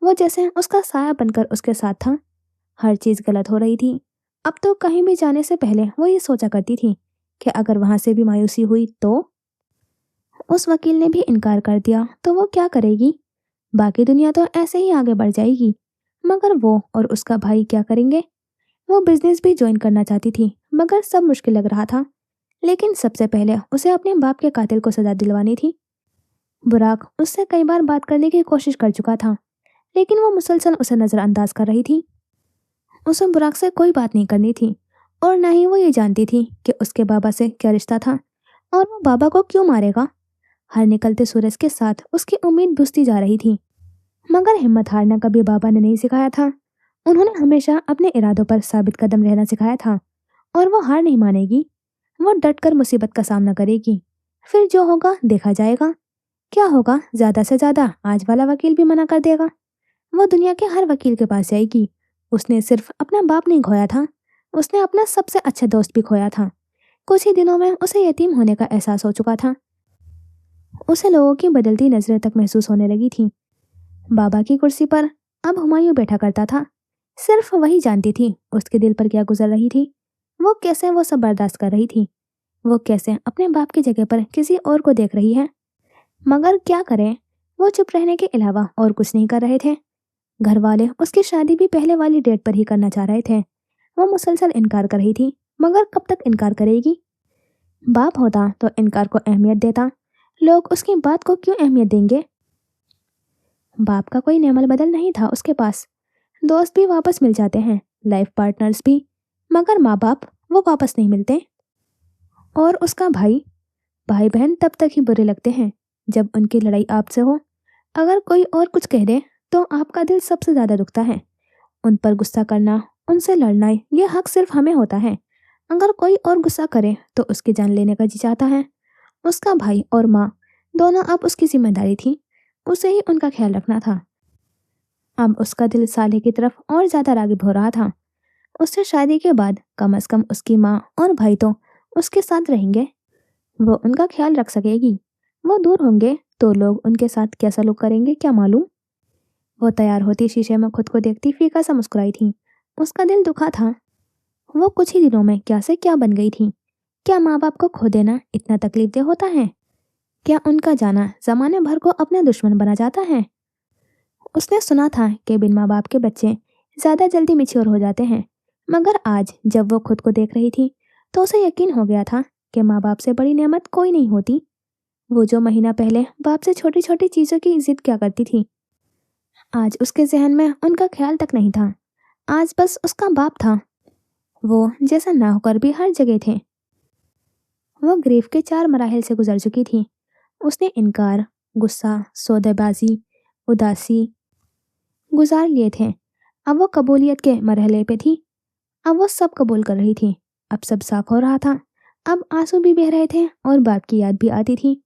वो जैसे उसका साया बनकर उसके साथ था। हर चीज गलत हो रही थी। अब तो कहीं भी जाने से पहले वो ये सोचा करती थी कि अगर वहां से भी मायूसी हुई तो। उस वकील ने भी इनकार कर दिया तो वो क्या करेगी? बाकी दुनिया तो ऐसे ही आगे बढ़ जाएगी, मगर वो और उसका भाई क्या करेंगे? वो बिजनेस भी ज्वाइन करना चाहती थी, मगर सब मुश्किल लग रहा था। लेकिन सबसे पहले उसे अपने बाप के कातिल को सजा दिलवानी थी। बुराक उससे कई बार बात करने की कोशिश कर चुका था, लेकिन वो मुसलसल उसे नजरअंदाज कर रही थी। उसे बुराक से कोई बात नहीं करनी थी, और न ही वो ये जानती थी कि उसके बाबा से क्या रिश्ता था, और वो बाबा को क्यों मारेगा। हर निकलते सूरज के साथ उसकी उम्मीद बुझती जा रही थी, मगर हिम्मत हारना कभी बाबा ने नहीं सिखाया था। उन्होंने हमेशा अपने इरादों पर साबित कदम रहना सिखाया था, और वो हार नहीं मानेगी। वो डटकर मुसीबत का सामना करेगी। फिर जो होगा देखा जाएगा। क्या होगा, ज्यादा से ज्यादा आज वाला वकील भी मना कर देगा। वो दुनिया के हर वकील के पास जाएगी। उसने सिर्फ अपना बाप नहीं खोया था, उसने अपना सबसे अच्छा दोस्त भी खोया था। कुछ ही दिनों में उसे यतीम होने का एहसास हो चुका था। उसे लोगों की बदलती नजरें तक महसूस होने लगी थी। बाबा की कुर्सी पर अब हुमायूं बैठा करता था। सिर्फ वही जानती थी उसके दिल पर क्या गुजर रही थी। वो कैसे वो सब बर्दाश्त कर रही थी। वो कैसे अपने बाप की जगह पर किसी और को देख रही है। मगर क्या करें, वो चुप रहने के अलावा और कुछ नहीं कर रहे थे। घर वाले उसकी शादी भी पहले वाली डेट पर ही करना चाह रहे थे। वो मुसलसल इनकार कर रही थी, मगर कब तक इनकार करेगी? बाप होता तो इनकार को अहमियत देता। लोग उसकी बात को क्यों अहमियत देंगे? बाप का कोई नेमल बदल नहीं था उसके पास। दोस्त भी वापस मिल जाते हैं, लाइफ पार्टनर्स भी, मगर माँ बाप वो वापस नहीं मिलते। और उसका भाई, भाई बहन तब तक ही बुरे लगते हैं जब उनकी लड़ाई आपसे हो। अगर कोई और कुछ कह दे तो आपका दिल सबसे ज्यादा दुखता है। उन पर गुस्सा करना, उनसे लड़ना, ये हक सिर्फ हमें होता है। अगर कोई और गुस्सा करे तो उसकी जान लेने का जी चाहता है। उसका भाई और माँ दोनों अब उसकी जिम्मेदारी थी। उसे ही उनका ख्याल रखना था। अब उसका दिल साले की तरफ और ज्यादा रागिब हो रहा था। उससे शादी के बाद कम से कम उसकी माँ और भाई तो उसके साथ रहेंगे। वो उनका ख्याल रख सकेगी। वो दूर होंगे तो लोग उनके साथ क्या सलूक करेंगे क्या मालूम। वो तैयार होती शीशे में खुद को देखती फीका सा मुस्कुराई थी। उसका दिल दुखा था। वो कुछ ही दिनों में क्या से क्या बन गई थी। क्या माँ बाप को खो देना इतना तकलीफदेह होता है? क्या उनका जाना जमाने भर को अपना दुश्मन बना जाता है? उसने सुना था कि बिन माँ बाप के बच्चे ज्यादा जल्दी मिच्योर हो जाते हैं, मगर आज जब वो खुद को देख रही थी तो उसे यकीन हो गया था कि माँ बाप से बड़ी नेमत कोई नहीं होती। वो जो महीना पहले बाप से छोटी छोटी चीजों की जिद क्या करती थी, आज उसके जहन में उनका ख्याल तक नहीं था। आज बस उसका बाप था। वो जैसा ना होकर भी हर जगह थे। वो ग्रीफ के 4 मराहिल से गुजर चुकी थी। उसने इनकार, गुस्सा, सौदेबाजी, उदासी गुजार लिए थे। अब वो कबूलियत के मरहले पे थी। अब वो सब कबूल कर रही थी। अब सब साफ हो रहा था। अब आंसू भी बह रहे थे और बाप की याद भी आती थी।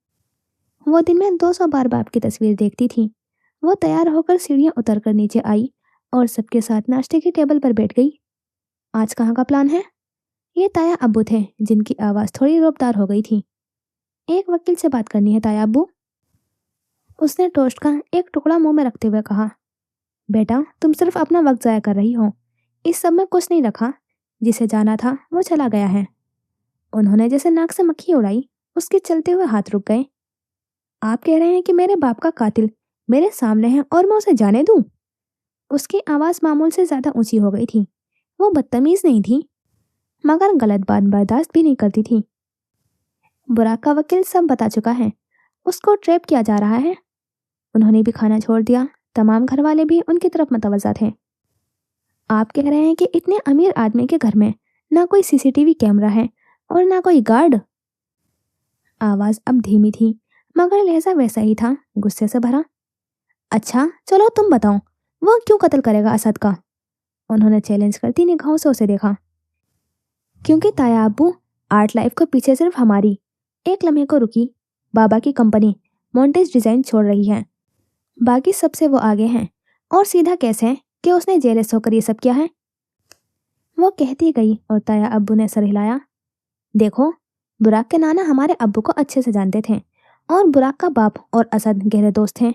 वो दिन में 200 बार बाप की तस्वीर देखती थी। वो तैयार होकर सीढ़ियां उतर कर नीचे आई और सबके साथ नाश्ते की टेबल पर बैठ गई। आज कहाँ का प्लान है? ये ताया अब्बू थे, जिनकी आवाज़ थोड़ी रौबदार हो गई थी। एक वकील से बात करनी है ताया अब्बू। उसने टोस्ट का एक टुकड़ा मुंह में रखते हुए कहा, बेटा तुम सिर्फ अपना वक्त ज़ाया कर रही हो, इस सब में कुछ नहीं रखा, जिसे जाना था वो चला गया है। उन्होंने जैसे नाक से मक्खी उड़ाई, उसके चलते हुए हाथ रुक गए। आप कह रहे हैं कि मेरे बाप का कातिल मेरे सामने है और मैं उसे जाने दूं? उसकी आवाज़ मामूल से ज़्यादा ऊंची हो गई थी। वो बदतमीज नहीं थी, मगर गलत बात बर्दाश्त भी नहीं करती थी। बुराक का वकील सब बता चुका है, उसको ट्रैप किया जा रहा है। उन्होंने भी खाना छोड़ दिया, तमाम घर वाले भी उनकी तरफ मतवज्जा थे। आप कह रहे हैं कि इतने अमीर आदमी के घर में ना कोई सीसीटीवी कैमरा है और ना कोई गार्ड? आवाज़ अब धीमी थी, मगर लहजा वैसा ही था, गुस्से से भरा। अच्छा चलो तुम बताओ, वो क्यों कत्ल करेगा असद का? उन्होंने चैलेंज करती निगाहों से उसे देखा। क्योंकि ताया अब्बू, आर्ट लाइफ को पीछे सिर्फ हमारी, एक लम्हे को रुकी, बाबा की कंपनी मॉन्टेज डिज़ाइन छोड़ रही है, बाकी सबसे वो आगे हैं। और सीधा कैसे है कि उसने जेलस होकर ये सब किया है? वो कहती गई और ताया अब्बू ने सर हिलाया। देखो, बुराक के नाना हमारे अब्बू को अच्छे से जानते थे और बुराक का बाप और असद गहरे दोस्त थे।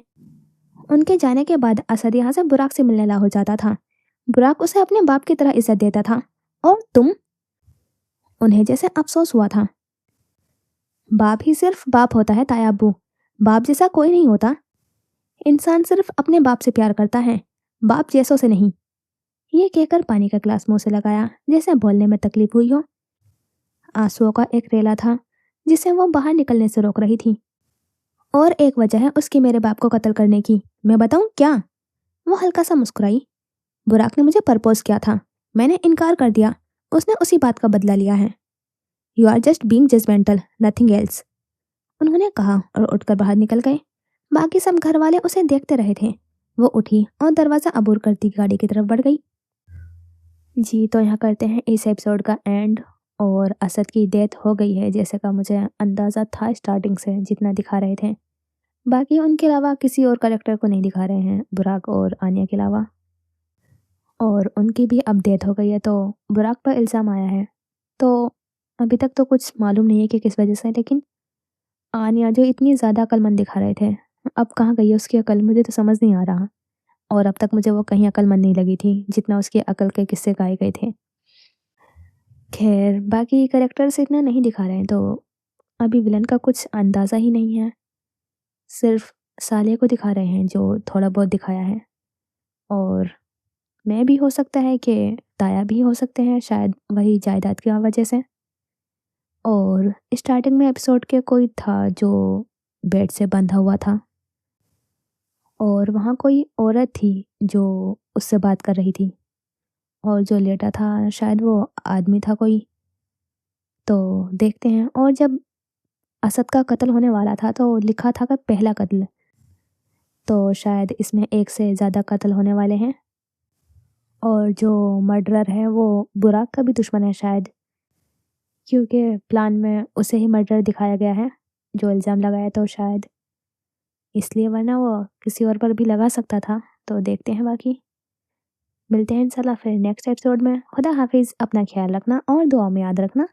उनके जाने के बाद असद यहाँ से बुराक से मिलने ला हो जाता था। बुराक उसे अपने बाप की तरह इज्जत देता था। और तुम? उन्हें जैसे अफसोस हुआ था। बाप ही सिर्फ बाप होता है ताया अब्बू, बाप जैसा कोई नहीं होता। इंसान सिर्फ अपने बाप से प्यार करता है, बाप जैसों से नहीं। ये कहकर पानी का गिलास मुंह से लगाया, जैसे बोलने में तकलीफ हुई हो। आंसुओं का एक रेला था जिसे वो बाहर निकलने से रोक रही थी। और एक वजह है उसकी मेरे बाप को कत्ल करने की, मैं बताऊं क्या? वो हल्का सा मुस्कुराई। बुराक ने मुझे प्रपोज किया था, मैंने इनकार कर दिया, उसने उसी बात का बदला लिया है। You are just being judgemental, nothing else, उन्होंने कहा और उठकर बाहर निकल गए। बाकी सब घर वाले उसे देखते रहे थे। वो उठी और दरवाज़ा अबूर करती गाड़ी की तरफ बढ़ गई। जी तो यहाँ करते हैं इस एपिसोड का एंड। और असद की डेथ हो गई है जैसे का मुझे अंदाज़ा था स्टार्टिंग से जितना दिखा रहे थे। बाकी उनके अलावा किसी और करेक्टर को नहीं दिखा रहे हैं, बुराक और आनिया के अलावा। और उनकी भी अब डेथ हो गई है तो बुराक पर इल्ज़ाम आया है। तो अभी तक तो कुछ मालूम नहीं है कि किस वजह से, लेकिन आनिया जो इतनी ज़्यादा अक्लमंद दिखा रहे थे, अब कहाँ गई है उसकी अकल, मुझे तो समझ नहीं आ रहा। और अब तक मुझे वो कहीं अक्लमंद नहीं लगी थी जितना उसकी अकल के किस्से गाए गए थे। खैर बाकी कैरेक्टर्स इतना नहीं दिखा रहे हैं तो अभी विलन का कुछ अंदाज़ा ही नहीं है। सिर्फ साले को दिखा रहे हैं जो थोड़ा बहुत दिखाया है। और मैं भी हो सकता है कि ताया भी हो सकते हैं, शायद वही जायदाद की वजह से। और स्टार्टिंग में एपिसोड के कोई था जो बेड से बंधा हुआ था और वहाँ कोई औरत थी जो उससे बात कर रही थी। और जो लेटा था शायद वो आदमी था कोई। तो देखते हैं। और जब असद का कत्ल होने वाला था तो लिखा था कि पहला कत्ल, तो शायद इसमें एक से ज़्यादा कत्ल होने वाले हैं। और जो मर्डरर है वो बुराक का भी दुश्मन है शायद, क्योंकि प्लान में उसे ही मर्डर दिखाया गया है जो इल्ज़ाम लगाया, तो शायद इसलिए, वरना वो किसी और पर भी लगा सकता था। तो देखते हैं बाकी। मिलते हैं इंशाल्लाह फिर नेक्स्ट एपिसोड में। खुदा हाफिज़, अपना ख्याल रखना और दुआ में याद रखना।